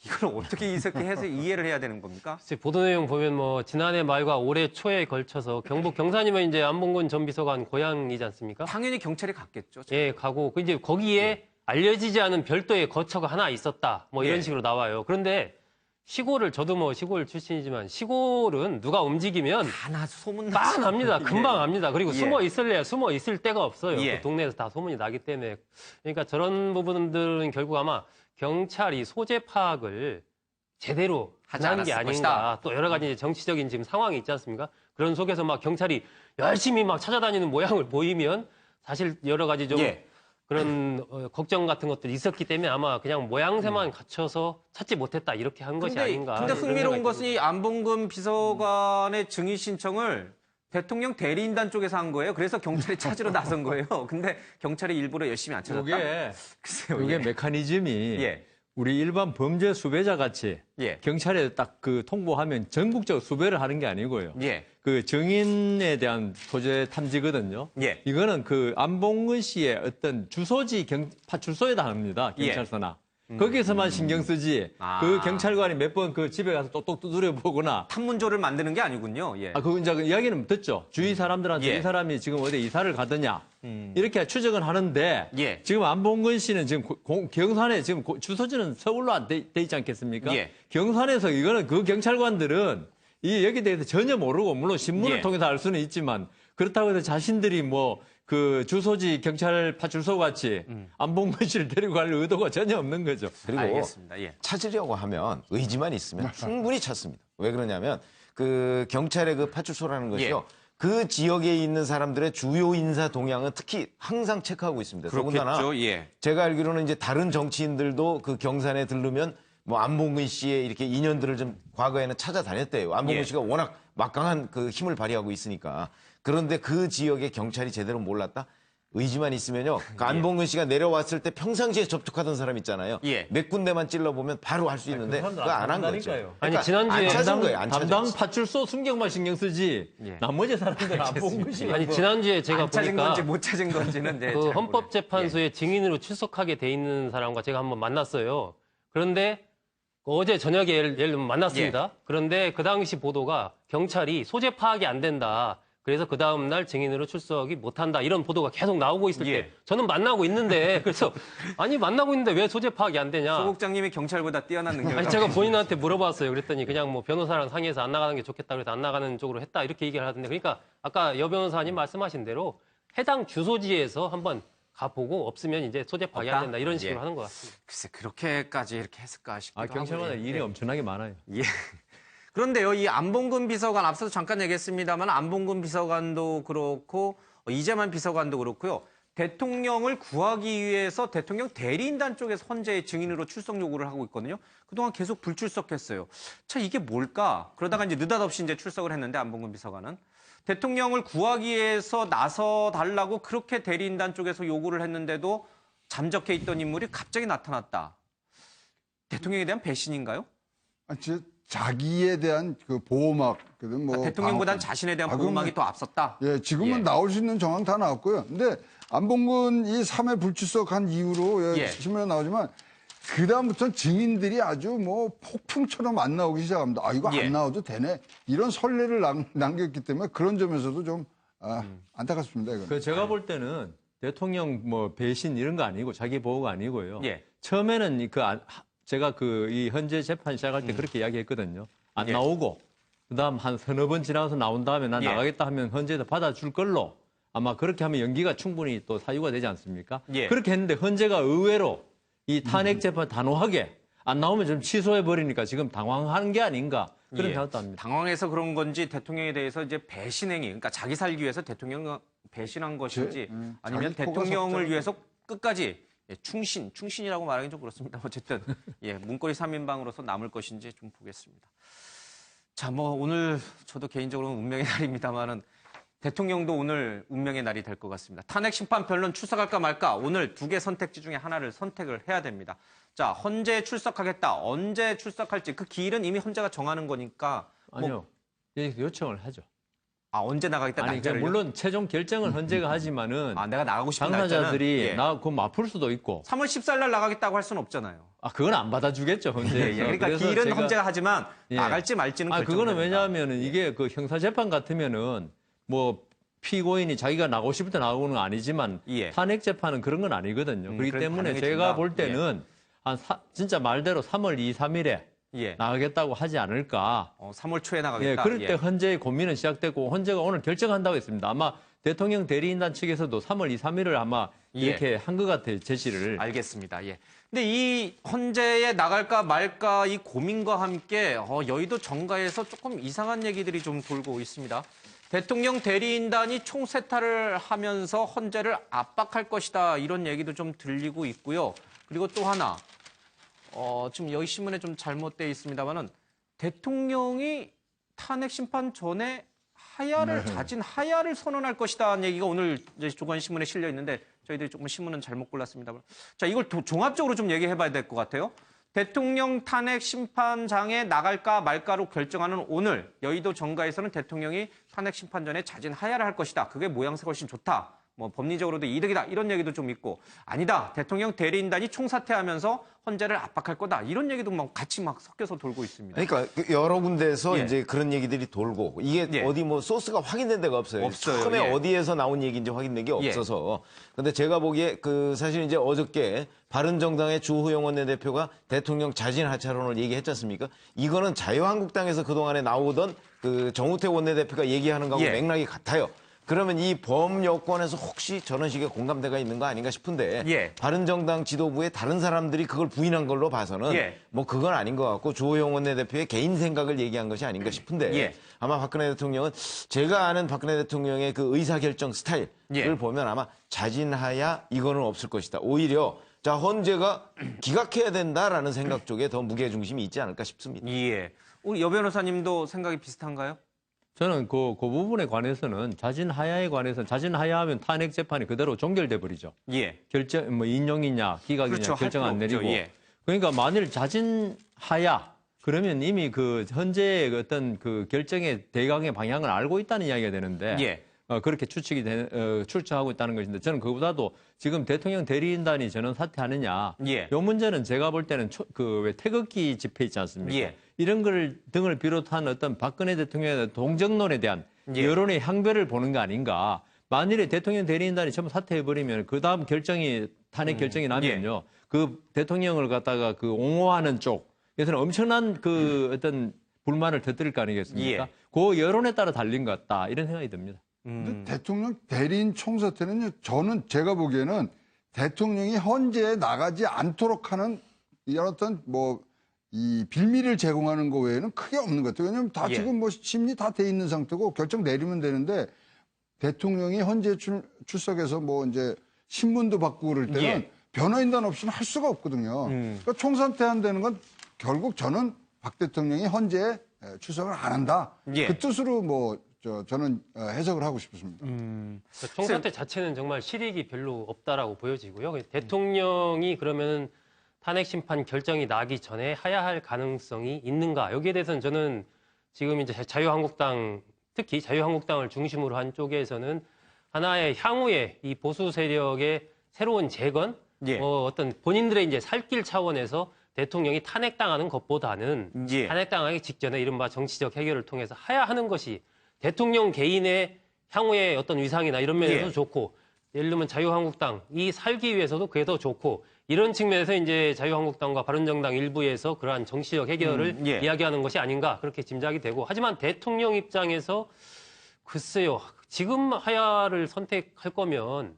이걸 어떻게 이렇게 해서 이해를 해야 되는 겁니까? 보도 내용 보면 뭐 지난해 말과 올해 초에 걸쳐서 경북 경산이면 이제 안봉근 전 비서관 고향이지 않습니까? 당연히 경찰이 갔겠죠. 예, 가고 이제 거기에 알려지지 않은 별도의 거처가 하나 있었다. 뭐 이런 예. 식으로 나와요. 그런데 시골을 저도 뭐 시골 출신이지만 시골은 누가 움직이면 하나 소문 막 납니다. 금방 예. 압니다. 그리고 예. 숨어 있을래야 숨어 있을 데가 없어요. 예. 그 동네에서 다 소문이 나기 때문에. 그러니까 저런 부분들은 결국 아마 경찰이 소재 파악을 제대로 하지 하는 게 않았을 아닌가. 것이다. 또 여러 가지 정치적인 지금 상황이 있지 않습니까? 그런 속에서 막 경찰이 열심히 막 찾아다니는 모양을 보이면 사실 여러 가지 좀 예. 그런 걱정 같은 것들이 있었기 때문에 아마 그냥 모양새만 갖춰서 찾지 못했다 이렇게 한 것이 아닌가. 근데 그런 흥미로운 생각이 것은 듭니다. 이 안봉근 비서관의 증인 신청을 대통령 대리인단 쪽에서 한 거예요. 그래서 경찰이 찾으러 나선 거예요. 근데 경찰이 일부러 열심히 안 찾았다. 글쎄요. 이게 예. 메커니즘이 예. 우리 일반 범죄 수배자 같이 예. 경찰에 딱 그 통보하면 전국적 수배를 하는 게 아니고요. 예. 그 증인에 대한 소재 탐지거든요. 예. 이거는 그 안봉근 씨의 어떤 주소지 파출소에다 합니다. 경찰서나. 거기에서만 신경 쓰지. 아. 그 경찰관이 몇 번 그 집에 가서 똑똑 두드려 보거나. 탐문조를 만드는 게 아니군요. 예. 그 이제 그 이야기는 듣죠. 주위 사람들한테 예. 이 사람이 지금 어디 이사를 가더냐. 이렇게 추정을 하는데. 예. 지금 안봉근 씨는 지금 경산에 지금 주소지는 서울로 안 돼 있지 않겠습니까? 예. 경산에서 이거는 그 경찰관들은 이 여기에 대해서 전혀 모르고 물론 신문을 예. 통해서 알 수는 있지만 그렇다고 해서 자신들이 뭐 그 주소지 경찰 파출소 같이 안봉근 씨를 데리고 갈 의도가 전혀 없는 거죠. 그리고 알겠습니다. 예. 찾으려고 하면 의지만 있으면 충분히 찾습니다. 왜 그러냐면 그 경찰의 그 파출소라는 것이요. 예. 그 지역에 있는 사람들의 주요 인사 동향은 특히 항상 체크하고 있습니다. 더군다나 그렇겠죠. 예. 제가 알기로는 이제 다른 정치인들도 그 경산에 들르면 뭐 안봉근 씨의 이렇게 인연들을 좀 과거에는 찾아다녔대요. 안봉근 예. 씨가 워낙 막강한 그 힘을 발휘하고 있으니까. 그런데 그 지역의 경찰이 제대로 몰랐다? 의지만 있으면요. 그 안봉근 씨가 내려왔을 때 평상시에 접촉하던 사람 있잖아요. 예. 몇 군데만 찔러보면 바로 할 수 있는데 그거 안 한 거죠. 아니, 지난주에 안 찾은 거예요. 안 담당 찾았어요. 파출소 순경만 신경 쓰지. 예. 나머지 사람들은 안봉근 씨. 아니 지난주에 제가 안 찾은 보니까 건지 못 찾은 건지는 네, 그 잘 헌법재판소에 증인으로 출석하게 돼 있는 사람과 제가 한번 만났어요. 그런데 어제 저녁에 예를 들면 만났습니다. 그런데 그 당시 보도가 경찰이 소재 파악이 안 된다. 그래서 그 다음 날 증인으로 출석이 못한다. 이런 보도가 계속 나오고 있을 예. 때 저는 만나고 있는데 그래서 아니 만나고 있는데 왜 소재 파악이 안 되냐. 소국장님이 경찰보다 뛰어난 능력을 아니 제가 본인한테 물어봤어요. 그랬더니 그냥 뭐 변호사랑 상의해서 안 나가는 게 좋겠다. 그래서 안 나가는 쪽으로 했다. 이렇게 얘기를 하던데 그러니까 아까 여 변호사님 말씀하신 대로 해당 주소지에서 한번 가보고 없으면 이제 소재 파악이 안 된다. 이런 식으로 예. 하는 것 같습니다. 글쎄 그렇게까지 이렇게 했을까 싶기도 하고. 경찰마다 일이 엄청나게 많아요. 예. 그런데요, 이 안봉근 비서관 앞서도 잠깐 얘기했습니다만 안봉근 비서관도 그렇고 이재만 비서관도 그렇고요. 대통령을 구하기 위해서 대통령 대리인단 쪽에서 헌재의 증인으로 출석 요구를 하고 있거든요. 그동안 계속 불출석했어요. 자, 이게 뭘까? 그러다가 이제 느닷없이 이제 출석을 했는데 안봉근 비서관은 대통령을 구하기 위해서 나서 달라고 그렇게 대리인단 쪽에서 요구를 했는데도 잠적해 있던 인물이 갑자기 나타났다. 대통령에 대한 배신인가요? 자기에 대한 그 보호막, 뭐 대통령보다는 자신에 대한 보호막이 더 앞섰다. 예, 지금은 예. 나올 수 있는 정황 다 나왔고요. 근데 안봉근 이 3회 불출석한 이후로 예. 신문에 나오지만 그 다음부터는 증인들이 아주 뭐 폭풍처럼 안 나오기 시작합니다. 아 이거 예. 안 나와도 되네. 이런 선례를 남겼기 때문에 그런 점에서도 좀 안타깝습니다. 이건. 그 제가 볼 때는 대통령 뭐 배신 이런 거 아니고 자기 보호가 아니고요. 예. 처음에는 제가 이 현재 재판 시작할 때 그렇게 이야기했거든요. 안 예. 나오고 그다음 한 서너 번 지나서 나온 다음에 난 예. 나가겠다 하면 헌재에서 받아줄 걸로 아마 그렇게 하면 연기가 충분히 또 사유가 되지 않습니까? 예. 그렇게 했는데 헌재가 의외로 이 탄핵 재판 단호하게 안 나오면 좀 취소해 버리니까 지금 당황한 게 아닌가 그런 예. 생각도 합니다. 당황해서 그런 건지 대통령에 대해서 이제 배신행위, 그러니까 자기 살기 위해서 대통령을 배신한 것인지 아니면 자기 코가 대통령을 석자로. 위해서 끝까지 충신이라고 말하기 좀 그렇습니다. 어쨌든 문고리 3인방으로서 남을 것인지 좀 보겠습니다. 자, 뭐 오늘 저도 개인적으로는 운명의 날입니다만은 대통령도 오늘 운명의 날이 될 것 같습니다. 탄핵 심판 변론 출석할까 말까 오늘 두 개 선택지 중에 하나를 선택을 해야 됩니다. 자, 헌재에 출석하겠다. 언제 출석할지 그 기일은 이미 헌재가 정하는 거니까 아니요. 요청을 하죠. 언제 나가겠다 아니, 날짜를요? 물론 최종 결정을 헌재가 하지만은 내가 나가고 싶은 당사자들이 날짜는 그거 아플 수도 있고 3월 14일 날 나가겠다고 할 수는 없잖아요. 그건 안 받아주겠죠 헌재. 그러니까 기일은 헌재가 하지만 나갈지 말지는 그거는 왜냐하면은 이게 그 형사 재판 같으면은 뭐 피고인이 자기가 나가고 싶을 때 나오는 건 아니지만 탄핵 재판은 그런 건 아니거든요. 그렇기 때문에 제가 볼 때는 진짜 말대로 3월 2, 3일에 나가겠다고 하지 않을까. 3월 초에 나가겠다. 그럴 때 헌재의 고민은 시작됐고 헌재가 오늘 결정한다고 했습니다. 아마 대통령 대리인단 측에서도 3월 2, 3일을 아마 이렇게 한 것 같아요. 제시를. 알겠습니다. 근데 이 헌재에 나갈까 말까 이 고민과 함께 여의도 정가에서 조금 이상한 얘기들이 좀 돌고 있습니다. 대통령 대리인단이 총세탈을 하면서 헌재를 압박할 것이다. 이런 얘기도 좀 들리고 있고요. 그리고 또 하나, 지금 여기 신문에 좀 잘못되어 있습니다만은 대통령이 탄핵 심판 전에 자진 하야를 선언할 것이다는 얘기가 오늘 이제 조간신문에 실려 있는데 저희들이 조금 신문은 잘못 골랐습니다만. 자, 이걸 종합적으로 좀 얘기해 봐야 될 것 같아요. 대통령 탄핵 심판장에 나갈까 말까로 결정하는 오늘 여의도 정가에서는 대통령이 탄핵 심판 전에 자진 하야를 할 것이다. 그게 모양새가 훨씬 좋다. 뭐 법리적으로도 이득이다. 이런 얘기도 좀 있고 아니다. 대통령 대리인단이 총사퇴하면서 헌재를 압박할 거다. 이런 얘기도 같이 섞여서 돌고 있습니다. 그러니까 여러 군데에서 이제 그런 얘기들이 돌고 이게 어디 뭐 소스가 확인된 데가 없어요. 처음에 어디에서 나온 얘기인지 확인된 게 없어서. 근데 제가 보기에 사실 이제 어저께 바른정당의 주호영 원내대표가 대통령 자진 하차론을 얘기했지 않습니까? 이거는 자유한국당에서 그동안에 나오던 정우택 원내대표가 얘기하는 거하고 맥락이 같아요. 그러면 이 범여권에서 혹시 저런 식의 공감대가 있는 거 아닌가 싶은데 바른정당 지도부의 다른 사람들이 그걸 부인한 걸로 봐서는 뭐 그건 아닌 것 같고 주호영 원내대표의 개인 생각을 얘기한 것이 아닌가 싶은데 아마 박근혜 대통령은 제가 아는 박근혜 대통령의 그 의사결정 스타일을 보면 아마 자진하야 이거는 없을 것이다. 오히려 헌재가 기각해야 된다라는 생각 쪽에 더 무게중심이 있지 않을까 싶습니다. 우리 여 변호사님도 생각이 비슷한가요? 저는 그 부분에 관해서는 자진하야에 관해서는 자진하야하면 탄핵 재판이 그대로 종결돼 버리죠. 결정 인용이냐 기각이냐 결정 안 내리고. 그러니까 만일 자진하야 그러면 이미 현재의 어떤 결정의 대강의 방향을 알고 있다는 이야기가 되는데 그렇게 추측하고 있다는 것인데 저는 그보다도 지금 대통령 대리인단이 전원 사퇴하느냐 이 문제는 제가 볼 때는 왜 태극기 집회 있지 않습니까? 이런 걸 등을 비롯한 어떤 박근혜 대통령의 동정론에 대한 여론의 향배를 보는 거 아닌가. 만일에 대통령 대리인단이 전부 사퇴해버리면 그 다음 탄핵 결정이 나면요. 그 대통령을 갖다가 옹호하는 쪽에서는 엄청난 어떤 불만을 터뜨릴 거 아니겠습니까? 그 여론에 따라 달린 것 같다. 이런 생각이 듭니다. 근데 대통령 대리인 총사퇴는요, 제가 보기에는 대통령이 헌재에 나가지 않도록 하는 이런 어떤 이 빌미를 제공하는 거 외에는 크게 없는 것 같아요. 왜냐하면 다 지금 심리 다 돼 있는 상태고 결정 내리면 되는데 대통령이 헌재 출석해서 이제 신문도 받고 그럴 때는 변호인단 없이는 할 수가 없거든요. 그러니까 총사퇴한다는 건 결국 저는 박 대통령이 헌재에 출석을 안 한다. 그 뜻으로 저는 해석을 하고 싶습니다. 총사퇴 자체는 정말 실익이 별로 없다라고 보여지고요. 대통령이 그러면 탄핵 심판 결정이 나기 전에 하야할 가능성이 있는가? 여기에 대해서는 저는 지금 이제 자유한국당, 특히 자유한국당을 중심으로 한 쪽에서는 하나의 향후에 이 보수 세력의 새로운 재건, 어떤 본인들의 이제 살길 차원에서 대통령이 탄핵당하는 것보다는 탄핵당하기 직전에 이른바 정치적 해결을 통해서 하야하는 것이 대통령 개인의 향후의 어떤 위상이나 이런 면에서 좋고 예를 들면 자유한국당이 살기 위해서도 그게 더 좋고 이런 측면에서 이제 자유한국당과 바른정당 일부에서 그러한 정치적 해결을 이야기하는 것이 아닌가 그렇게 짐작이 되고 하지만 대통령 입장에서 글쎄요. 지금 하야를 선택할 거면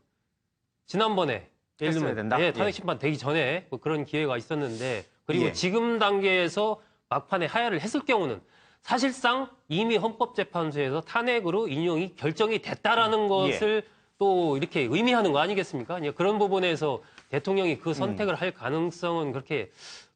지난번에 예를 들면 탄핵 심판 되기 전에 뭐 그런 기회가 있었는데 그리고 지금 단계에서 막판에 하야를 했을 경우는 사실상 이미 헌법재판소에서 탄핵으로 인용이 결정이 됐다라는 것을 또 이렇게 의미하는 거 아니겠습니까? 그런 부분에서 대통령이 그 선택을 할 가능성은 그렇게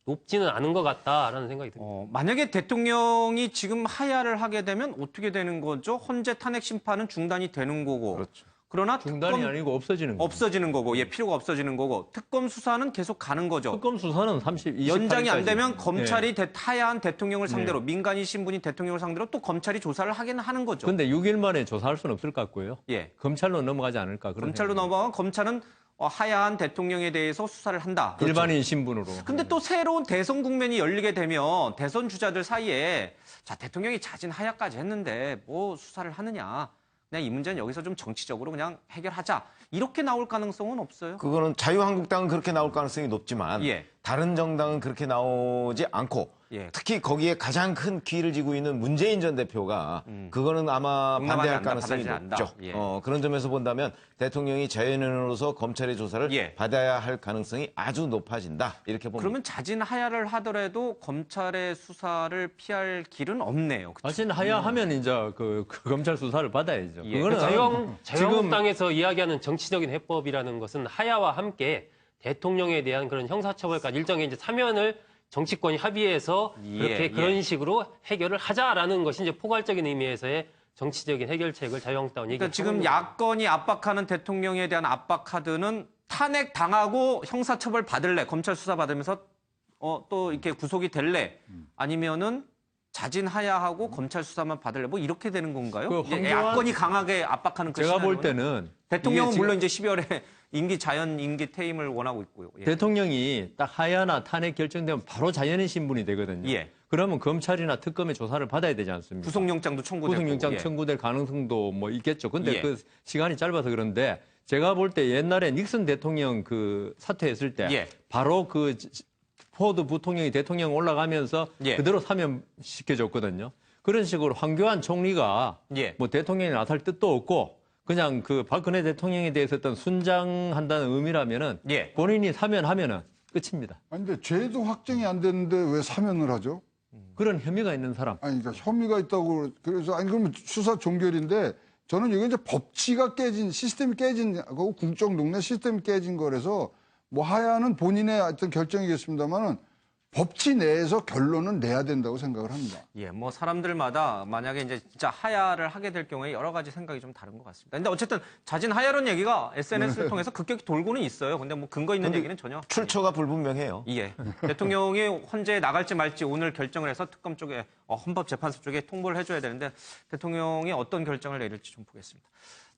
높지는 않은 것 같다라는 생각이 듭니다. 만약에 대통령이 지금 하야를 하게 되면 어떻게 되는 거죠? 헌재 탄핵 심판은 중단이 되는 거고. 그렇죠. 그러나 중단이 아니고 없어지는 거고. 없어지는 거고. 필요가 없어지는 거고. 특검 수사는 계속 가는 거죠. 특검 수사는 28일까지. 연장이 안 되면 검찰이 하야한 대통령을 상대로 민간인 신분인 대통령을 상대로 또 검찰이 조사를 하기는 하는 거죠. 근데 6일 만에 조사할 수는 없을 것 같고요. 검찰로 넘어가지 않을까. 검찰로 넘어가면 검찰은 하야한 대통령에 대해서 수사를 한다. 일반인 신분으로. 근데 또 새로운 대선 국면이 열리게 되면 대선 주자들 사이에 자, 대통령이 자진 하야까지 했는데 뭐 수사를 하느냐. 그냥 이 문제는 여기서 좀 정치적으로 그냥 해결하자. 이렇게 나올 가능성은 없어요? 그거는 자유한국당은 그렇게 나올 가능성이 높지만 다른 정당은 그렇게 나오지 않고 특히 거기에 가장 큰 키를 쥐고 있는 문재인 전 대표가 그거는 아마 반대할 가능성이 높죠. 그런 점에서 본다면 대통령이 자연인으로서 검찰의 조사를 받아야 할 가능성이 아주 높아진다. 이렇게 봅니다. 그러면 자진 하야를 하더라도 검찰의 수사를 피할 길은 없네요. 그쵸? 자진 하야하면 이제 그 검찰 수사를 받아야죠. 그거는 자유한국당에서 이야기하는 정치적인 해법이라는 것은 하야와 함께 대통령에 대한 그런 형사처벌까지 일정의 이제 사면을 정치권이 합의해서 그렇게 그런 식으로 해결을 하자라는 것이 이제 포괄적인 의미에서의 정치적인 해결책을 자유한국당은 얘기하고 그러니까 지금 야권이 압박하는 대통령에 대한 압박 카드는 탄핵 당하고 형사처벌 받을래, 검찰 수사 받으면서 또 이렇게 구속이 될래, 아니면은 자진 하야하고 검찰 수사만 받을래, 뭐 이렇게 되는 건가요? 야권이 강하게 압박하는 그 제가 볼 때는 대통령은 물론 이제 12월에 자연 임기 퇴임을 원하고 있고요. 대통령이 딱 하야나 탄핵 결정되면 바로 자연인 신분이 되거든요. 그러면 검찰이나 특검의 조사를 받아야 되지 않습니까? 구속영장도 청구될 구속영장 청구될 가능성도 뭐 있겠죠. 근데 그 시간이 짧아서 그런데 제가 볼 때 옛날에 닉슨 대통령 그 사퇴했을 때 바로 그 포드 부통령이 대통령 올라가면서 그대로 사면시켜줬거든요. 그런 식으로 황교안 총리가 뭐 대통령이 나설 뜻도 없고 그냥 그 박근혜 대통령에 대해서 어떤 순장한다는 의미라면은 본인이 사면하면은 끝입니다. 아니, 근데 죄도 확정이 안 됐는데 왜 사면을 하죠? 그런 혐의가 있는 사람. 아니, 그러니까 혐의가 있다고 그래서 그러면 수사 종결인데 저는 이게 이제 법치가 깨진 시스템이 깨진 그 국정농단 시스템이 깨진 거라서 뭐 하야는 본인의 어떤 결정이겠습니다만은 법치 내에서 결론은 내야 된다고 생각을 합니다. 뭐 사람들마다 만약에 이제 진짜 하야를 하게 될 경우에 여러 가지 생각이 좀 다른 것 같습니다. 근데 어쨌든 자진 하야론 얘기가 SNS를 통해서 급격히 돌고는 있어요. 근데 뭐 근거 있는 얘기는 전혀 출처가 불분명해요. 대통령이 헌재에 나갈지 말지 오늘 결정을 해서 특검 쪽에 헌법재판소 쪽에 통보를 해줘야 되는데 대통령이 어떤 결정을 내릴지 좀 보겠습니다.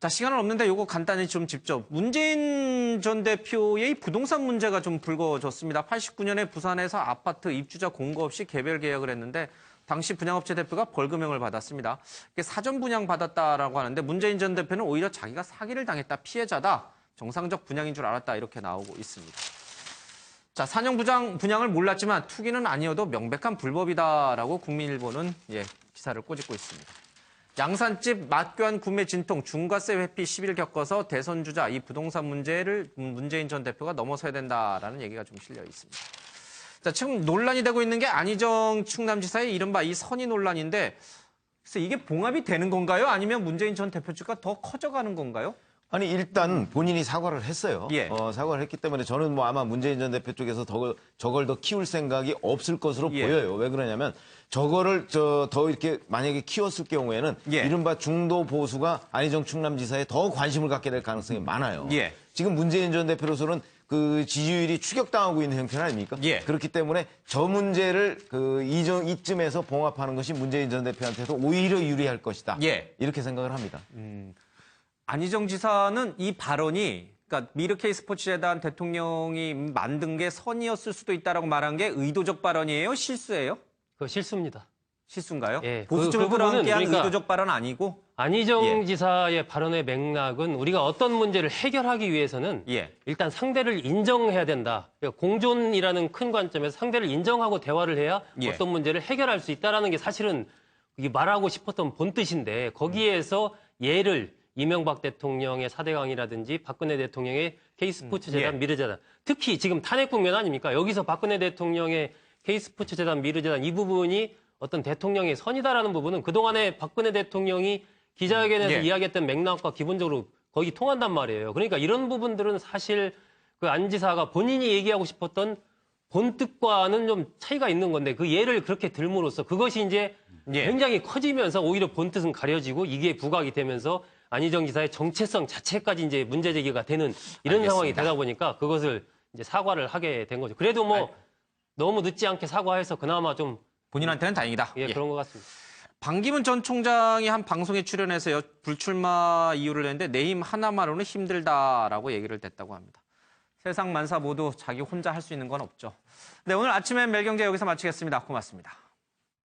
자, 시간은 없는데 요거 간단히 좀 짚죠. 문재인 전 대표의 부동산 문제가 좀 불거졌습니다. 89년에 부산에서 아파트 입주자 공고 없이 개별 계약을 했는데 당시 분양업체 대표가 벌금형을 받았습니다. 사전 분양 받았다라고 하는데 문재인 전 대표는 오히려 자기가 사기를 당했다, 피해자다, 정상적 분양인 줄 알았다 이렇게 나오고 있습니다. 자, 산영 분양을 몰랐지만 투기는 아니어도 명백한 불법이다라고 국민일보는 기사를 꼬집고 있습니다. 양산집 맛교환 구매 진통 중과세 회피 10일 겪어서 대선 주자 이 부동산 문제를 문재인 전 대표가 넘어서야 된다라는 얘기가 좀 실려 있습니다. 자, 지금 논란이 되고 있는 게 안희정 충남지사의 이른바 이 선의 논란인데 그래서 이게 봉합이 되는 건가요? 아니면 문재인 전 대표 측가 더 커져가는 건가요? 아니 일단 본인이 사과를 했어요. 사과를 했기 때문에 저는 뭐 아마 문재인 전 대표 쪽에서 저걸 더 키울 생각이 없을 것으로 보여요. 왜 그러냐면 저거를 더 이렇게 만약에 키웠을 경우에는 이른바 중도 보수가 안희정 충남지사에 더 관심을 갖게 될 가능성이 많아요. 지금 문재인 전 대표로서는 그 지지율이 추격당하고 있는 형편 아닙니까? 그렇기 때문에 저 문제를 이쯤에서 봉합하는 것이 문재인 전 대표한테도 오히려 유리할 것이다. 이렇게 생각을 합니다. 안희정 지사는 이 발언이 그러니까 미르케이 스포츠재단 대통령이 만든 게 선이었을 수도 있다라고 말한 게 의도적 발언이에요? 실수예요? 그 실수입니다. 실수인가요? 예, 보수 쪽을 끌어안게 한 그러니까 의도적 발언 아니고? 안희정 지사의 발언의 맥락은 우리가 어떤 문제를 해결하기 위해서는 일단 상대를 인정해야 된다. 그러니까 공존이라는 큰 관점에서 상대를 인정하고 대화를 해야 어떤 문제를 해결할 수 있다는 게 사실은 이게 말하고 싶었던 본뜻인데 거기에서 예를 이명박 대통령의 4대강이라든지 박근혜 대통령의 K스포츠 재단 미르재단 특히 지금 탄핵 국면 아닙니까? 여기서 박근혜 대통령의 K스포츠 재단 미르재단 이 부분이 어떤 대통령의 선이다라는 부분은 그동안에 박근혜 대통령이 기자회견에서 이야기했던 맥락과 기본적으로 거의 통한단 말이에요. 그러니까 이런 부분들은 사실 그 안 지사가 본인이 얘기하고 싶었던 본뜻과는 좀 차이가 있는 건데 그 예를 그렇게 들므로써 그것이 이제 굉장히 커지면서 오히려 본뜻은 가려지고 이게 부각이 되면서 안희정 지사의 정체성 자체까지 이제 문제 제기가 되는 이런 상황이 되다 보니까 그것을 이제 사과를 하게 된 거죠. 그래도 뭐 너무 늦지 않게 사과해서 그나마 좀 본인한테는 다행이다. 그런 것 같습니다. 반기문 전 총장이 한 방송에 출연해서 불출마 이유를 냈는데 내 힘 하나만으로는 힘들다라고 얘기를 했다고 합니다. 세상 만사 모두 자기 혼자 할 수 있는 건 없죠. 네, 오늘 아침엔 매일경제 여기서 마치겠습니다. 고맙습니다.